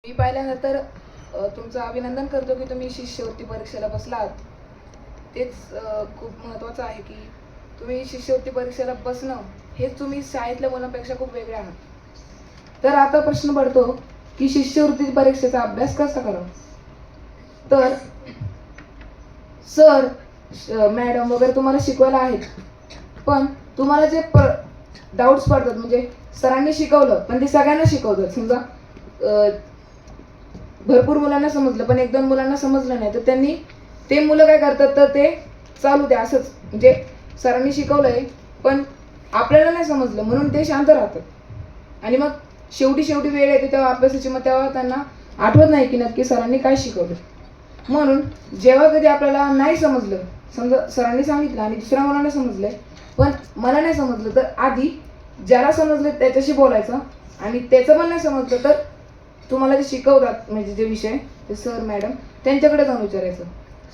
मी पाहिल्यानंतर तुमचं अभिनंदन करतो की तुम्ही शिष्यवृत्ती परीक्षेला बसलात. तेच खूप महत्त्वाचं आहे की तुम्ही शिष्यवृत्ती परीक्षेला बसणं हेच तुम्ही शाळेतल्या मुलांपेक्षा खूप वेगळे आहात. तर आता प्रश्न पडतो की शिष्यवृत्ती परीक्षेचा अभ्यास कसा करावा. तर सर मॅडम वगैरे तुम्हाला शिकवायला आहेत, पण तुम्हाला जे डाऊट्स पडतात म्हणजे सरांनी शिकवलं पण ते सगळ्यांना शिकवतात. समजा भरपूर मुलांना समजलं पण एक दोन मुलांना समजलं नाही, तर त्यांनी ते मुलं काय करतात तर ते चालू द्या असंच, म्हणजे सरांनी शिकवलंय पण आपल्याला नाही समजलं म्हणून ते शांत राहतात आणि मग शेवटी वेळ येते तेव्हा अभ्यासाची, मग तेव्हा त्यांना आठवत नाही की नक्की सरांनी काय शिकवलं. म्हणून जेव्हा कधी आपल्याला नाही समजलं, समजा सरांनी सांगितलं आणि दुसऱ्या मुलांना समजलंय पण मला नाही समजलं, तर आधी ज्याला समजलं त्याच्याशी बोलायचं आणि त्याचं पण नाही समजलं तर तुम्हाला जे शिकवतात म्हणजे जे विषय ते सर मॅडम त्यांच्याकडे जाऊन विचारायचं.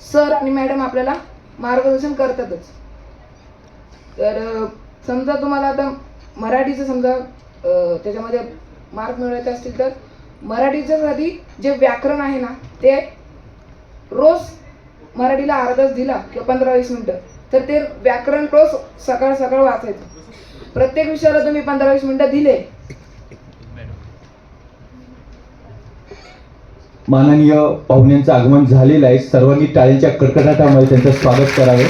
सर आणि मॅडम आपल्याला मार्गदर्शन करतातच. तर समजा तुम्हाला आता मराठीचं समजा त्याच्यामध्ये मार्क मिळवायचे असतील तर मराठीच्यासाठी जे व्याकरण आहे ना ते रोज मराठीला अर्धा तास दिला किंवा 15-20 मिनिटं तर ते व्याकरण रोज सकाळ वाचायचं. प्रत्येक विषयाला तुम्ही 15-20 मिनिटं दिले. माननीय पाहुण्यांचं आगमन झालेलं आहे. सर्वांनी टाळ्यांच्या कडकडाटामध्ये त्यांचं स्वागत करावे.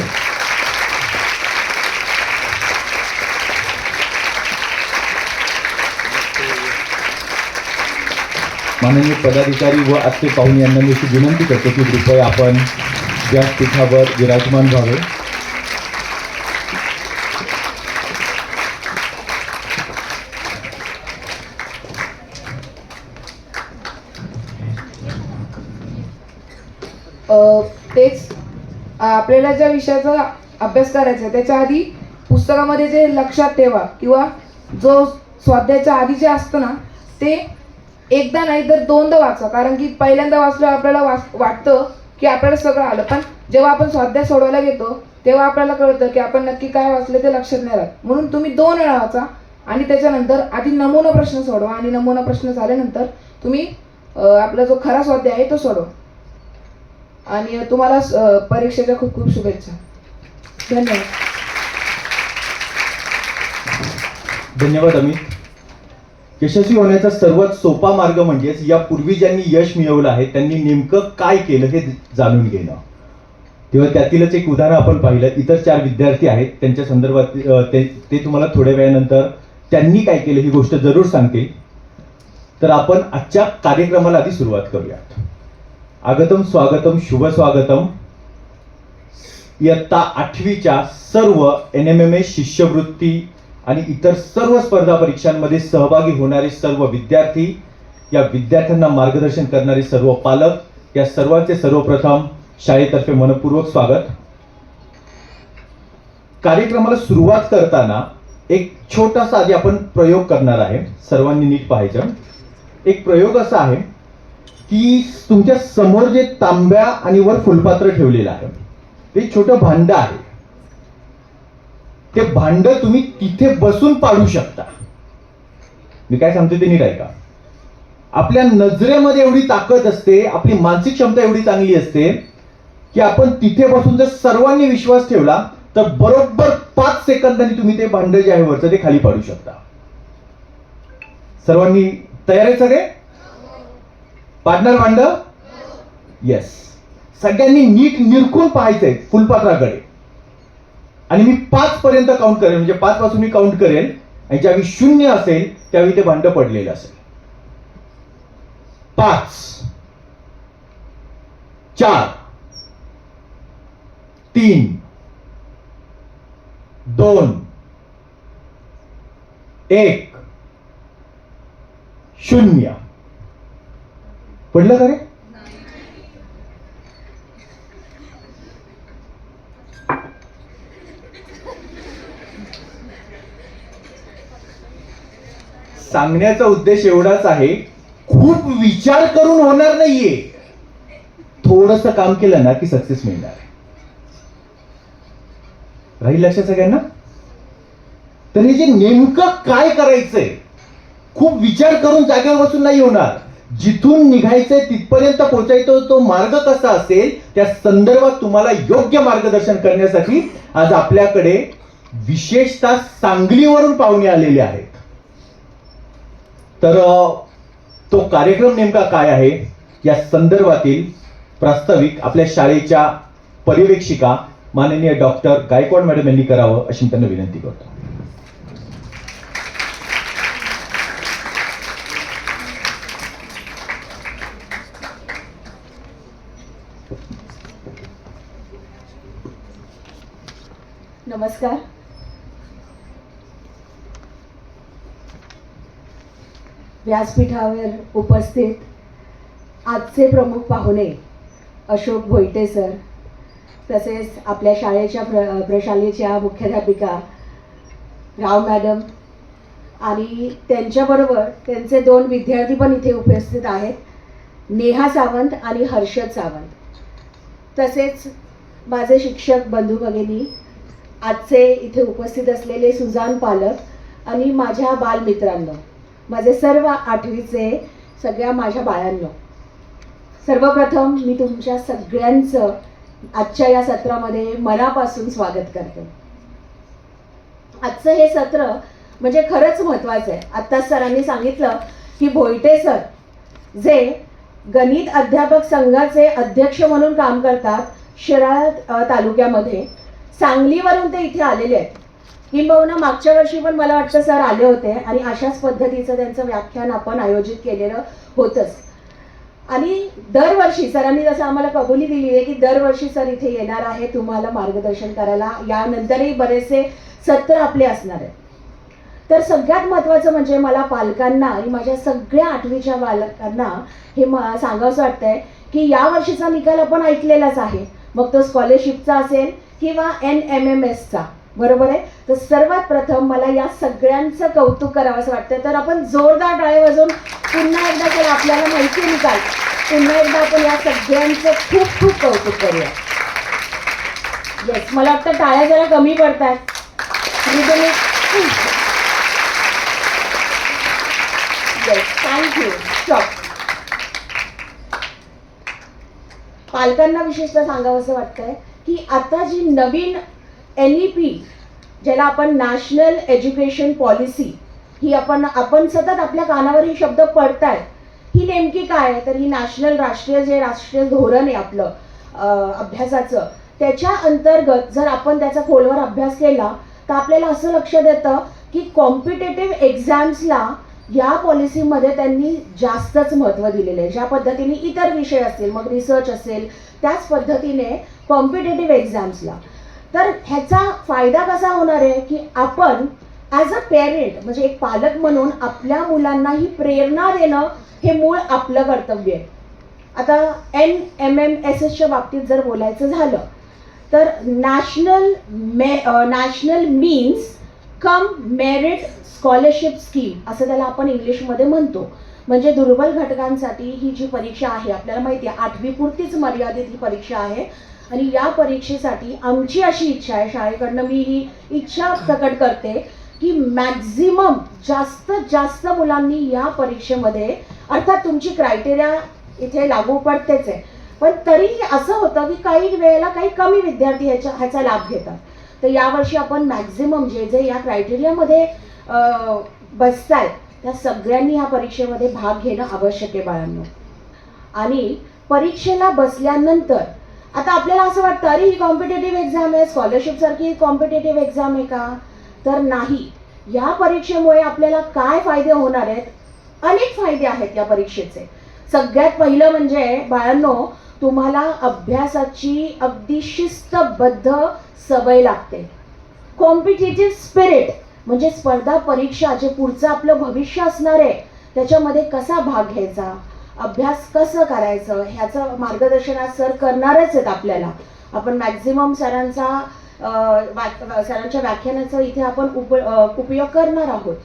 माननीय पदाधिकारी व आजचे पाहुणे यांना मी अशी विनंती करतो की कृपया आपण व्यासपीठावर विराजमान व्हावे. तेच आपल्याला ज्या विषयाचा अभ्यास करायचा त्याच्या आधी पुस्तकामध्ये जे लक्षात ठेवा किंवा जो स्वाध्यायाच्या आधी जे असतं ना ते एकदा नाही तर दोनदा वाचा. कारण की पहिल्यांदा वाचल्यावर आपल्याला वाटतं की आपल्याला सगळं आलं, पण जेव्हा आपण स्वाध्याय सोडवायला घेतो तेव्हा आपल्याला कळतं की आपण नक्की काय वाचलं ते लक्षात नाही राहत. म्हणून तुम्ही 2 वेळा वाचा आणि त्याच्यानंतर आधी नमुना प्रश्न सोडवा आणि नमुना प्रश्न झाल्यानंतर तुम्ही आपला जो खरा स्वाध्याय आहे तो सोडवा. आणि तुम्हाला परीक्षेच्या खूप खूप शुभेच्छा. धन्यवाद. धन्यवाद अमित. यशस्वी होण्याचा सर्वात सोपा मार्ग म्हणजेच यापूर्वी ज्यांनी यश मिळवलं आहे त्यांनी नेमकं काय केलं हे जाणून घेणं. तेव्हा त्यातीलच एक उदाहरण आपण पाहिलं. इतर 4 विद्यार्थी आहेत, त्यांच्या संदर्भात ते तुम्हाला थोड्या वेळानंतर त्यांनी काय केलं ही गोष्ट जरूर सांगतील. तर आपण आजच्या कार्यक्रमाला आधी सुरुवात करूयात. आगतम स्वागतम शुभ स्वागतम. इयत्ता 8वीच्या सर्व NMMA शिष्यवृत्ती आणि इतर सर्व स्पर्धा परीक्षांमध्ये सहभागी होणारे सर्व विद्यार्थी, या विद्यार्थ्यांना मार्गदर्शन करणारे सर्व पालक, या सर्वांचे सर्वप्रथम शाळेतर्फे मनपूर्वक स्वागत. कार्यक्रमाला सुरुवात करताना एक छोटासा आधी आपण प्रयोग करणार आहे. सर्वांनी नीट पाहायचं. एक प्रयोग असा आहे की तुमच्या समोर जे तांब्या आणि वर फुलपात्र ठेवलेलं आहे ते छोटं भांड आहे. ते भांड तुम्ही तिथे बसून पाडू शकता. मी काय सांगतो ते नीट ऐका. आपल्या नजरेमध्ये एवढी ताकद असते, आपली मानसिक क्षमता एवढी चांगली असते की आपण तिथे बसून जर सर्वांनी विश्वास ठेवला तर बरोबर 5 सेकंदांनी तुम्ही ते भांड जे आहे वरचं ते खाली पाडू शकता. सर्वांनी तयार आहे सगळे? पाडणार भांड? येस. सगळ्यांनी नीट निरखून पाहायचंय फुलपात्राकडे आणि मी 5 पर्यंत काउंट करेन, म्हणजे 5 पासून मी काउंट करेन आणि ज्यावेळी 0 असेल त्यावेळी ते भांड पडलेलं असेल. 5 4 3 2 1 0. पडलं का रे? सांगण्याचा उद्देश एवढाच आहे, खूप विचार करून होणार नाहीये. थोडंसं काम केलं ना की सक्सेस मिळणार आहे. राहील लक्षात सगळ्यांना? तर हे जे नेमकं काय करायचंय खूप विचार करून जागेवर बसून नाही होणार. जिथून निघायचंय तिथपर्यंत पोहोचायचं तो मार्ग कसा असेल त्या संदर्भात तुम्हाला योग्य मार्गदर्शन करण्यासाठी आज आपल्याकडे विशेषतः सांगलीवरून पाहुणे आलेले आहेत. तर तो कार्यक्रम नेमका काय आहे या संदर्भातील प्रास्ताविक आपल्या शाळेच्या पर्यवेक्षिका माननीय डॉक्टर गायकवाड मॅडम यांनी करावं अशी मी त्यांना विनंती करतो. नमस्कार. व्यासपीठावर उपस्थित आजचे प्रमुख पाहुणे अशोक भोईटे सर, तसेच आपल्या शाळेच्या प्रशालेच्या मुख्याध्यापिका राव मॅडम आणि त्यांच्याबरोबर त्यांचे 2 विद्यार्थी पण इथे उपस्थित आहेत, नेहा सावंत आणि हर्षद सावंत. तसेच माझे शिक्षक बंधू भगिनी, आजचे इथे उपस्थित असलेले सुजान पालक आणि माझ्या बालमित्रांनो, माझे सर्व 8वीचे सगळ्या माझ्या बाळांनो, सर्वप्रथम मी तुमच्या सगळ्यांचं आजच्या या सत्रामध्ये मनापासून स्वागत करते. आजचं हे सत्र म्हणजे खरंच महत्त्वाचं आहे. आत्ताच सरांनी सांगितलं की भोईटे सर जे गणित अध्यापक संघाचे अध्यक्ष म्हणून काम करतात शिराळा तालुक्यामध्ये, सांगलीवरून ते इथे आलेले आहेत. किंबहुना मागच्या वर्षी पण मला वाटतं सर आले होते आणि अशाच पद्धतीचं त्यांचं व्याख्यान आपण आयोजित केलेलं होतंच. आणि दरवर्षी सरांनी जसं आम्हाला कबुली दिली आहे की दरवर्षी सर इथे येणार आहे तुम्हाला मार्गदर्शन करायला. यानंतरही बरेचसे सत्र आपले असणार आहेत. तर सगळ्यात महत्त्वाचं म्हणजे मला पालकांना आणि माझ्या सगळ्या 8वीच्या बालकांना हे सांगावंसं वाटतंय की या वर्षीचा निकाल आपण ऐकलेलाच आहे, मग तो स्कॉलरशिपचा असेल किंवा NMMSचा, बरोबर आहे. तर सर्वात प्रथम मला या सगळ्यांचं कौतुक करावंसं वाटतं. तर आपण जोरदार टाळ्या वाजवून पुन्हा एकदा तर आपल्याला माहिती निकाल पुन्हा एकदा आपण या सगळ्यांचं खूप खूप कौतुक करूया. येस, मला वाटतं टाळ्या जरा कमी पडतात. Yes, thank you. स्टॉप. पालकांना विशेषतः सांगावंसं वाटतंय की आता जी नवीन NEP ज्याला आपण नॅशनल एज्युकेशन पॉलिसी, ही आपण सतत आपल्या कानावर ही शब्द पडतायत, ही नेमकी काय आहे? तर ही राष्ट्रीय धोरण आहे आपलं अभ्यासाचं. त्याच्या अंतर्गत जर आपण त्याचा खोलवर अभ्यास केला तर आपल्याला असं लक्षात येतं की कॉम्पिटेटिव्ह एक्झाम्सला या पॉलिसीमध्ये त्यांनी जास्तच महत्त्व दिलेलं आहे. ज्या पद्धतीने इतर विषय असतील, मग रिसर्च असेल, त्याच पद्धतीने कॉम्पिटेटिव्ह एक्झाम्सला. तर ह्याचा फायदा कसा होणार आहे की आपण ॲज अ पेरेंट म्हणजे एक पालक म्हणून आपल्या मुलांना ही प्रेरणा देणं हे मूळ आपलं कर्तव्य आहे. आता NMMSच्या बाबतीत जर बोलायचं झालं तर national means cum merit scholarship scheme असं त्याला आपण इंग्लिशमध्ये म्हणतो. म्हणजे दुर्बल घटकांसाठी ही जी परीक्षा आहे, आपल्याला माहिती आहे 8वी पुरतीच मर्यादित ही परीक्षा आहे. आणि या परीक्षेसाठी आमची अशी इच्छा आहे, शाळेकडनं मी ही इच्छा प्रकट करते की मॅक्झिमम जास्तीत जास्त मुलांनी या परीक्षेमध्ये, अर्थात तुमची क्रायटेरिया इथे लागू पडतेच आहे, पण तरीही असं होतं की काही वेळेला काही कमी विद्यार्थी ह्याचा लाभ घेतात. तर यावर्षी आपण मॅक्झिमम जे या क्रायटेरियामध्ये बसतायत त्या सगळ्यांनी ह्या परीक्षेमध्ये भाग घेणं आवश्यक आहे बाळांनो. आणि परीक्षेला बसल्यानंतर आता आपल्याला असं वाटतं अरे ही कॉम्पिटेटिव्ह एक्झाम आहे, स्कॉलरशिप सारखी कॉम्पिटेटिव्ह एक्झाम आहे का? तर नाही. या परीक्षेमुळे आपल्याला काय फायदे होणार आहेत? अनेक फायदे आहेत या परीक्षेचे. सगळ्यात पहिलं म्हणजे बाळांनो, तुम्हाला अभ्यासाची अगदी शिस्तबद्ध सवय लागते. कॉम्पिटेटिव्ह स्पिरिट म्हणजे स्पर्धा परीक्षा जे पुढचं आपलं भविष्य असणार आहे त्याच्यामध्ये कसा भाग घ्यायचा, अभ्यास कसं करायचं ह्याचं मार्गदर्शन आज सर करणारच आहेत आपल्याला. आपण मॅक्झिमम सरांच्या व्याख्यानाचा इथे आपण उपयोग करणार आहोत.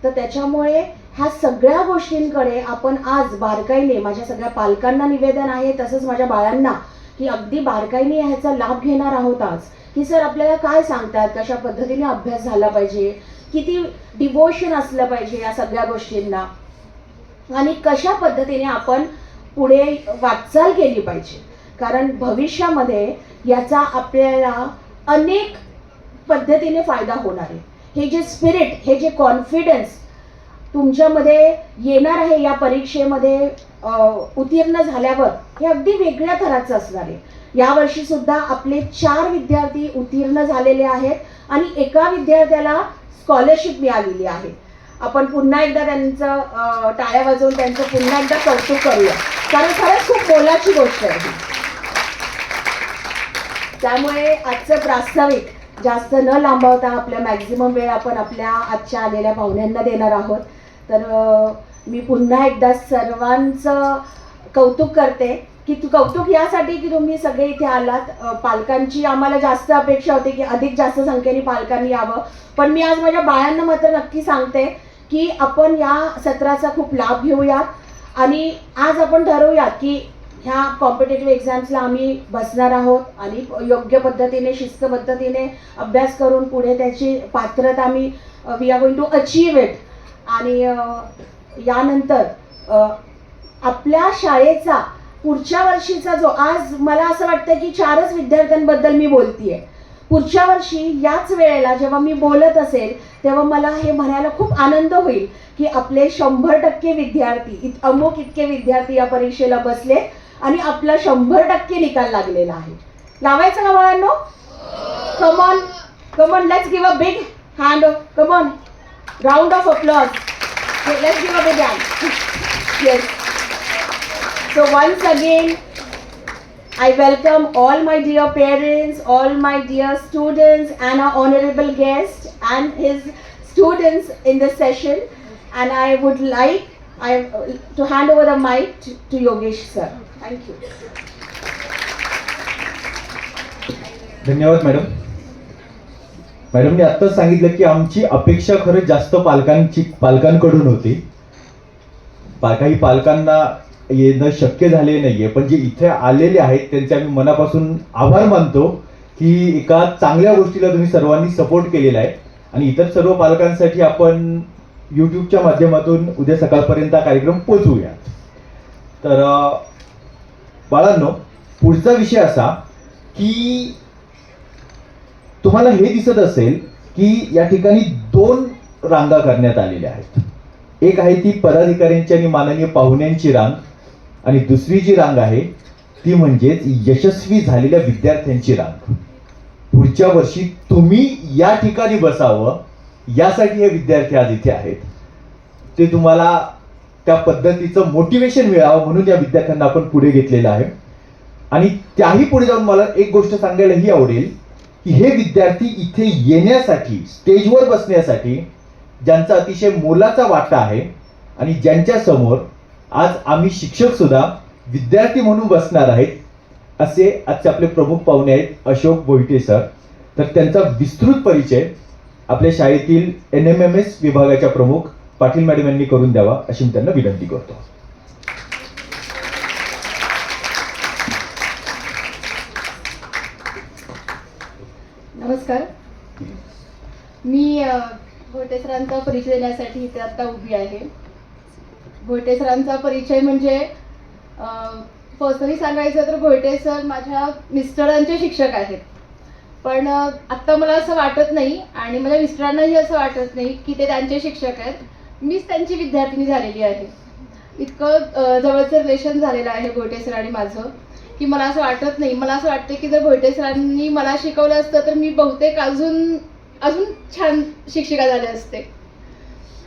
तर त्याच्यामुळे ह्या सगळ्या गोष्टींकडे आपण आज बारकाईने, माझ्या सगळ्या पालकांना निवेदन आहे तसंच माझ्या बाळांना की अगदी बारकाईने ह्याचा लाभ घेणार आहोत आज की सर आपल्याला काय सांगतात, कशा पद्धतीने अभ्यास झाला पाहिजे, किती डिवोशन असलं पाहिजे या सगळ्या गोष्टींना. आणि कशा पद्धतीने आपण पुढे वाटचाल केली पाहिजे, कारण भविष्यामध्ये याचा आपल्याला अनेक पद्धतीने फायदा होणार आहे. हे जे स्पिरिट, हे जे कॉन्फिडन्स तुमच्यामध्ये येणार आहे या परीक्षेमध्ये उत्तीर्ण झाल्यावर, हे अगदी वेगळ्या थराचं असणार आहे. यावर्षी सुद्धा आपले 4 विद्यार्थी उत्तीर्ण झालेले आहेत आणि एका विद्यार्थ्याला स्कॉलरशिप मिळालेली आहे. आपण पुन्हा एकदा त्यांचं टाळ्या वाजवून त्यांचं पुन्हा एकदा कौतुक करूया, कारण खरंच खूप मोलाची गोष्ट आहे ही. त्यामुळे आजचं प्रास्ताविक जास्त न लांबवता आपल्या मॅक्झिमम वेळ आपण आपल्या आजच्या आलेल्या पाहुण्यांना देणार आहोत. तर मी पुन्हा एकदा सर्वांचं कौतुक करते, की कौतुक यासाठी की तुम्ही सगळे इथे आलात. पालकांची आम्हाला जास्त अपेक्षा होती की अधिक जास्त संख्येने पालकांनी यावं, पण मी आज माझ्या बाळांना मात्र नक्की सांगते की आपण या सत्राचा खूप लाभ घेऊयात आणि आज आपण ठरवूयात की ह्या कॉम्पिटेटिव्ह एक्झाम्सला आम्ही बसणार आहोत आणि योग्य पद्धतीने शिस्त पद्धतीने अभ्यास करून पुढे त्याची पात्रता आम्ही we are going to achieve it. आणि यानंतर आपल्या शाळेचा पुढच्या वर्षीचा जो, आज मला असं वाटतं की 4च विद्यार्थ्यांबद्दल मी बोलतीये. पुढच्या वर्षी याच वेळेला जेव्हा मी बोलत असेल तेव्हा मला हे म्हणायला खूप आनंद होईल की आपले 100% विद्यार्थी, अमुक इतके विद्यार्थी या परीक्षेला बसले आणि आपला 100% निकाल लागलेला आहे. लावायचं का बाळांनो? Come on come on, let's give a big hand, come on, round of applause. Let's give a big hand. Yes. So once again, I welcome all my dear parents, all my dear students, and our honorable guest and his students in this session. And I would like to hand over the mic to Yogesh sir. Thank you. धन्यवाद madam. मॅडमने आत्ताच सांगितलं की आमची अपेक्षा खरंच जास्त पालकांकडून होती. काही पालकांना येणं शक्य झाले नाहीये, पण जे इथे आलेले आहेत त्यांचे आम्ही मनापासून आभार मानतो की एका चांगल्या गोष्टीला तुम्ही सर्वांनी सपोर्ट केलेला आहे. आणि इतर सर्व पालकांसाठी आपण यूट्यूबच्या माध्यमातून उद्या सकाळपर्यंत हा कार्यक्रम पोहोचवूया. तर बाळांनो, पुढचा विषय असा की तुम्हाला हे दिसत असेल की या ठिकाणी 2 रांगा करण्यात आलेल्या आहेत. एक आहे ती पदाधिकाऱ्यांची आणि माननीय पाहुण्यांची रांग, आणि दुसरी जी रांग आहे ती म्हणजेच यशस्वी झालेल्या विद्यार्थ्यांची रांग. पुढच्या वर्षी तुम्ही या ठिकाणी बसावं यासाठी हे विद्यार्थी आज इथे आहेत. ते तुम्हाला त्या पद्धतीचं मोटिवेशन मिळावं म्हणून या विद्यार्थ्यांना आपण पुढे घेतलेलं आहे. आणि त्याही पुढे जाऊन मला एक गोष्ट सांगायलाही आवडेल की हे विद्यार्थी इथे येण्यासाठी, स्टेजवर बसण्यासाठी ज्यांचा अतिशय मोलाचा वाटा आहे आणि ज्यांच्या समोर आज आम्ही शिक्षक सुद्धा विद्यार्थी म्हणून बसणार आहेत, असे आजचे आपले प्रमुख पाहुणे आहेत अशोक भोईटे सर. तर त्यांचा विस्तृत परिचय आपल्या शाळेतील NMMS विभागाच्या प्रमुख पाटील मॅडम यांनी करून द्यावा अशी मी त्यांना विनंती करतो. नमस्कार. मी भोईटे सरांचा परिचय देण्यासाठी इथे आता उभी आहे. भोईटे सरांचा परिचय म्हणजे पर्सनली सांगायचं तर भोईटे सर माझ्या मिस्टरांचे शिक्षक आहेत. पण आत्ता मला असं वाटत नाही आणि माझ्या मिस्टरांनाही असं वाटत नाही की ते त्यांचे शिक्षक आहेत. मीच त्यांची विद्यार्थिनी झालेली आहे. इतकं जवळचं रिलेशन झालेलं आहे भोईटे सर आणि माझं की मला असं वाटत नाही. मला असं वाटतं की जर भोईटे सरांनी मला शिकवलं असतं तर मी बहुतेक अजून छान शिक्षिका झाले असते.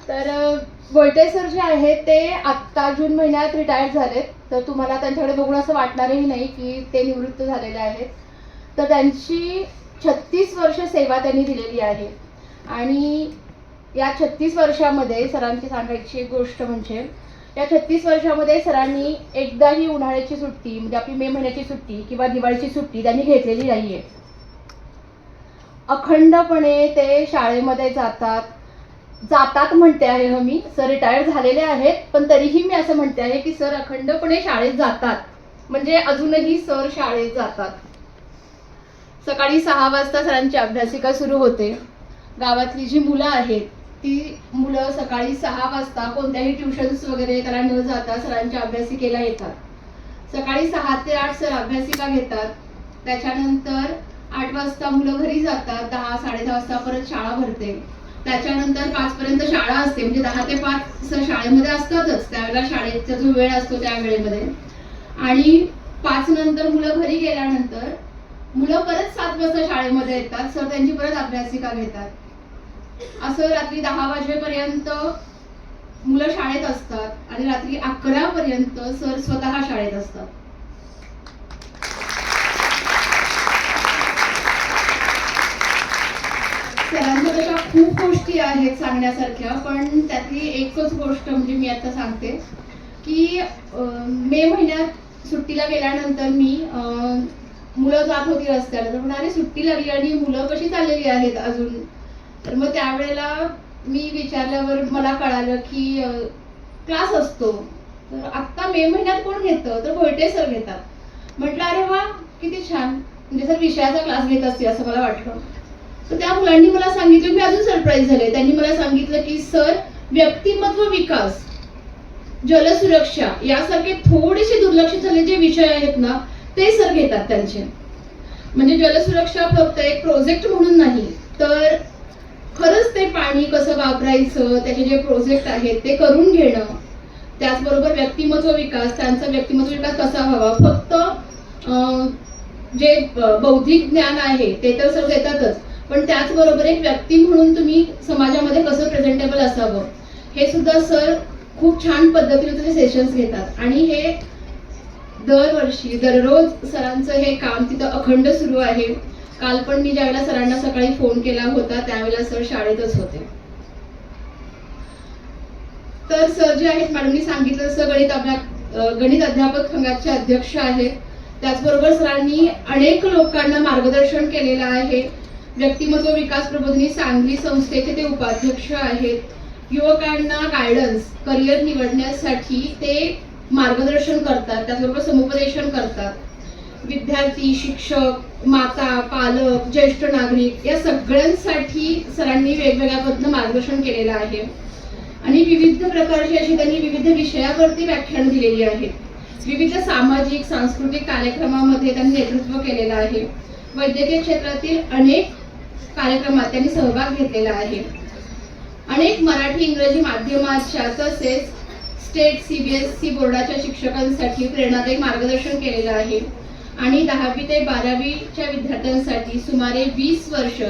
तर भोईटे सर जे आहेत ते आत्ता जून महिन्यात रिटायर्ड झालेत. तर तुम्हाला त्यांच्याकडे बघून असं वाटणारही नाही की ते निवृत्त झालेले आहेत. तर त्यांची 36 वर्ष सेवा त्यांनी दिलेली आहे. आणि या 36 वर्षामध्ये सरांची सांगायची एक गोष्ट म्हणजे या 36 वर्षामध्ये सरांनी एकदाही उन्हाळ्याची सुट्टी म्हणजे आपली मे महिन्याची सुट्टी किंवा दिवाळीची सुट्टी त्यांनी घेतलेली नाही आहे. अखंडपणे ते शाळेमध्ये जातात म्हणते आहे मी. सर रिटायर्ड झालेले आहेत पण तरीही मी असं म्हणते आहे की सर अखंडपणे शाळेत जातात. म्हणजे अजूनही सर शाळेत जातात. सकाळी 6 वाजता सरांची अभ्यासिका सुरू होते. गावातली जी मुलं आहेत ती मुलं सकाळी 6 वाजता कोणत्याही ट्युशन्स वगैरे त्याला न जाता सरांच्या अभ्यासिकेला येतात. सकाळी 6 ते 8 सर अभ्यासिका घेतात. त्याच्यानंतर 8 वाजता मुलं घरी जातात. 10 साडेदहा वाजता परत शाळा भरते. त्याच्यानंतर 5 पर्यंत शाळा असते, म्हणजे 10 ते 5 सर शाळेमध्ये असतातच. त्यावेळेला शाळेचा जो वेळ असतो त्या वेळेमध्ये, आणि 5 नंतर मुलं घरी गेल्यानंतर मुलं परत 7 वाजता शाळेमध्ये येतात. सर त्यांची परत अभ्यासिका घेतात. असं रात्री 10 वाजेपर्यंत मुलं शाळेत असतात आणि रात्री 11 पर्यंत सर स्वतः शाळेत असतात. सरांच्या तशा खूप गोष्टी आहेत सांगण्यासारख्या, पण त्यातली एकच गोष्ट म्हणजे मी आता सांगते की मे महिन्यात सुट्टीला गेल्यानंतर मी मुलं जात होती रस्त्याला, तर म्हणाले सुट्टी लागली आणि मुलं कशी चाललेली आहेत अजून. तर मग त्यावेळेला मी विचारल्यावर मला कळालं की क्लास असतो. तर आत्ता मे महिन्यात कोण घेतं, तर भोयटे सर घेतात. म्हटलं अरे वा किती छान, म्हणजे सर विषयाचा क्लास घेत असते असं मला वाटलं. तर त्या मुलांनी मला सांगितलं, मी अजून सरप्राईज झाले. त्यांनी मला सांगितलं की सर व्यक्तिमत्व विकास, जलसुरक्षा यासारखे थोडेसे दुर्लक्षित झाले जे विषय आहेत ना ते सर घेतात त्यांचे. म्हणजे जलसुरक्षा फक्त एक प्रोजेक्ट म्हणून नाही, तर खरंच ते पाणी कसं वापरायचं त्याचे जे प्रोजेक्ट आहेत ते करून घेणं. त्याचबरोबर व्यक्तिमत्व विकास, त्यांचा व्यक्तिमत्व विकास कसा व्हावा, फक्त जे बौद्धिक ज्ञान आहे ते तर सर देतातच, पण त्याचबरोबर एक व्यक्ती म्हणून तुम्ही समाजामध्ये कसं प्रेझेंटेबल असावं हे सुद्धा सर खूप छान पद्धतीने तुझे सेशन्स घेतात. आणि हे दरवर्षी दररोज सरांचं हे काम तिथं अखंड सुरू आहे. काल पण मी ज्यावेळेला सरांना सकाळी फोन केला होता त्यावेळेला सर शाळेतच होते. तर सर जे आहेत, मॅडमनी सांगितलं तसं गणित अध्यापक संघाचे अध्यक्ष आहेत. त्याचबरोबर सरांनी अनेक लोकांना मार्गदर्शन केलेलं आहे. व्यक्तिमत्व विकास प्रबोधिनी सांगली संस्थेचे ते उपाध्यक्ष आहेत. युवकांना गायडन्स, करिअर निवडण्यासाठी ते मार्गदर्शन करतात, त्याचबरोबर समुपदेशन करतात. विद्यार्थी, शिक्षक, माता, पालक, ज्येष्ठ नागरिक या सगळ्यांसाठी सरांनी वेगवेगळ्या पद्धतीनं मार्गदर्शन केलेलं आहे. आणि विविध प्रकारची अशी त्यांनी विविध विषयावरती व्याख्यान दिलेली आहेत. विविध सामाजिक सांस्कृतिक कार्यक्रमामध्ये त्यांनी नेतृत्व केलेलं आहे. वैद्यकीय क्षेत्रातील अनेक कार्यक्रमात त्यांनी सहभाग घेतलेला आहे. अनेक मराठी इंग्रजी माध्यमाच्या तसेच स्टेट CBSE बोर्डाच्या शिक्षकांसाठी प्रेरणादायी मार्गदर्शन केलेलं आहे. आणि 10वी ते 12वीच्या विद्यार्थ्यांसाठी सुमारे 20 वर्ष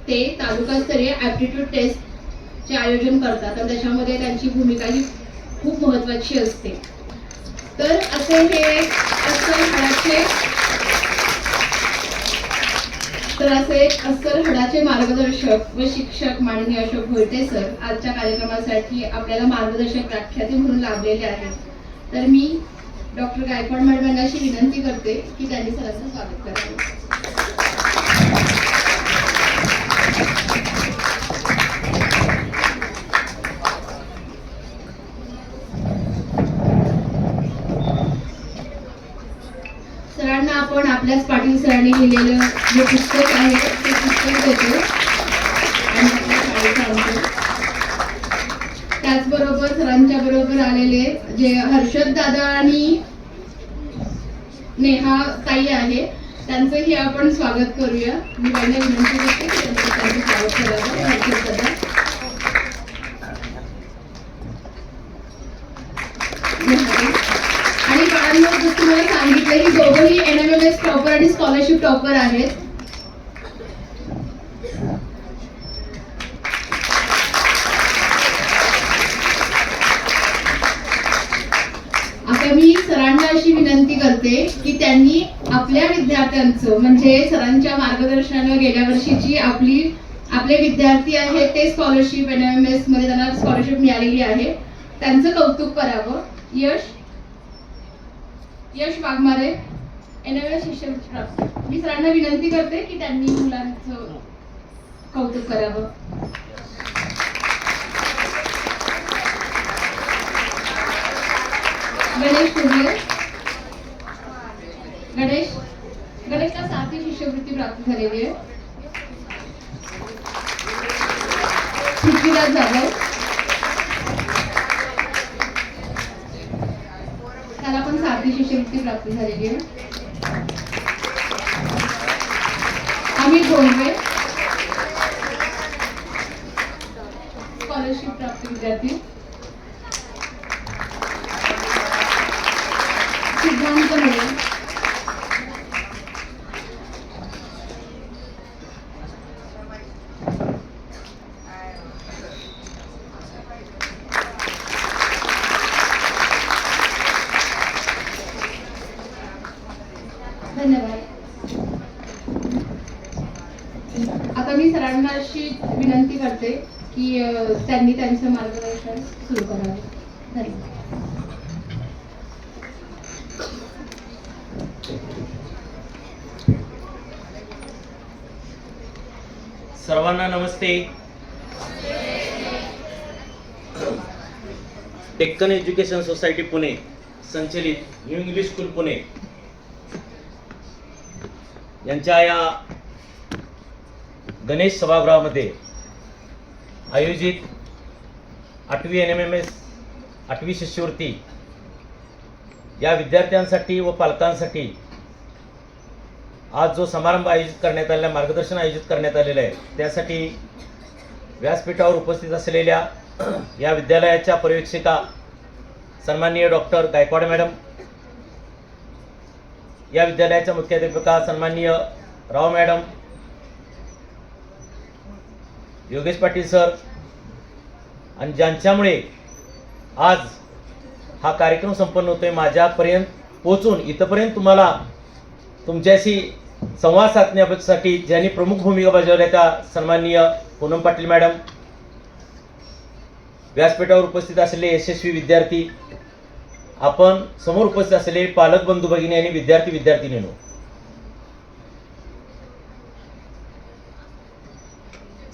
ते तालुकास्तरीय ॲप्टिट्यूड टेस्टचे आयोजन करतात आणि त्याच्यामध्ये त्यांची भूमिका ही खूप महत्त्वाची असते. तर असे हे अस्सल हडाचे मार्गदर्शक व शिक्षक माननीय अशोक भोयटे सर आजच्या कार्यक्रमासाठी आपल्याला मार्गदर्शक व्याख्याते म्हणून लाभलेले आहेत. तर मी डॉक्टर गायकवाड मॅडम यांना अशी विनंती करते की त्यांनी सरांचं स्वागत करावं. सरांना आपण आपल्याच पाटील सरांनी लिहिलेलं जे पुस्तक आहे ते पुस्तक देतो आणि आपल्या शाळेत आणतो. त्याचबरोबर सरांच्या बरोबर आलेले जे हर्षद दादा आणि नेहा ताई आहे त्यांचंही आपण स्वागत करूया. मी त्यांना विनंती करते की त्यांचं स्वागत करावं. हर्षद दादा, आणि बाळांनो जसं तुम्हाला सांगितलं की दोघंही NMMS टॉपर आणि स्कॉलरशिप टॉपर आहेत. आता मी सरांना अशी विनंती करते की त्यांनी आपल्या विद्यार्थ्यांचं, म्हणजे सरांच्या मार्गदर्शनानं गेल्या वर्षीची आपले विद्यार्थी आहेत ते स्कॉलरशिप NMMS मध्ये त्यांना स्कॉलरशिप मिळालेली आहे, त्यांचं कौतुक करावं. यश वाघमारे, NMMS शिष्यवृत्ती प्राप्त. मी सरांना विनंती करते की त्यांनी मुलांचं कौतुक करावं. गणेश कुर्ले, गणेशला 7वी शिष्यवृत्ती प्राप्त झालेली आहे. पृथ्वीराज जाधव, त्याला पण सारथी शिष्यवृत्ती प्राप्त झालेली आहे. अमित बोंडवे, स्कॉलरशिप प्राप्त विद्यार्थी. सिद्धांत मुळे, धन्यवाद. आता मी सरांना अशी विनंती करते की त्यांनी त्यांचं मार्गदर्शन सुरू करावे. धन्यवाद. सर्वांना नमस्ते. डेक्कन एज्युकेशन सोसायटी पुणे संचलित न्यू इंग्लिश स्कूल पुणे यांच्या या गणेश सभागृहामध्ये आयोजित 8वी NMMS 8वी शिष्यवृत्ती या विद्यार्थ्यांसाठी व पालकांसाठी आज जो समारंभ आयोजित करण्यात आलेला, मार्गदर्शन आयोजित करण्यात आलेलं आहे, त्यासाठी व्यासपीठावर उपस्थित असलेल्या या विद्यालयाच्या पर्यवेक्षिका सन्माननीय डॉक्टर गायकवाड मॅडम, या विद्यालयाच्या मुख्याध्यापिका सन्माननीय राव मॅडम, योगेश पाटील सर, आणि ज्यांच्यामुळे आज हा कार्यक्रम संपन्न होतोय, माझ्यापर्यंत पोहोचून इथपर्यंत तुम्हाला तुमच्याशी संवाद साधण्यासाठी ज्यांनी प्रमुख भूमिका बजावल्या त्या सन्माननीय पूनम पाटील मॅडम, व्यासपीठावर उपस्थित असलेले यशस्वी विद्यार्थी, आपण समोर उपस्थित असलेले पालक बंधू भगिनी आणि विद्यार्थिनींनो,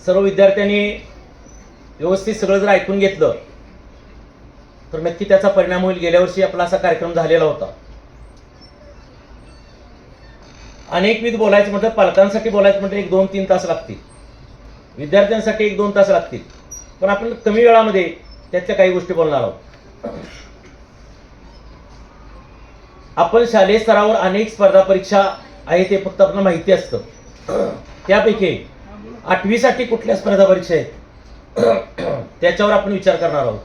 सर्व विद्यार्थ्यांनी व्यवस्थित सगळं जर ऐकून घेतलं तर नक्की त्याचा परिणाम होईल. गेल्या वर्षी आपला असा कार्यक्रम झालेला होता. अनेकविध बोलायचं म्हटलं, पालकांसाठी बोलायचं म्हटलं 1-2-3 तास लागतील, विद्यार्थ्यांसाठी 1-2 तास लागतील, पण आपण कमी वेळामध्ये त्यातल्या काही गोष्टी बोलणार आहोत. आपण शालेय स्तरावर अनेक स्पर्धा परीक्षा आहेत ते फक्त आपल्याला माहिती असतं. त्यापैकी 8वी साठी कुठल्या स्पर्धा परीक्षा आहेत त्याच्यावर आपण विचार करणार आहोत.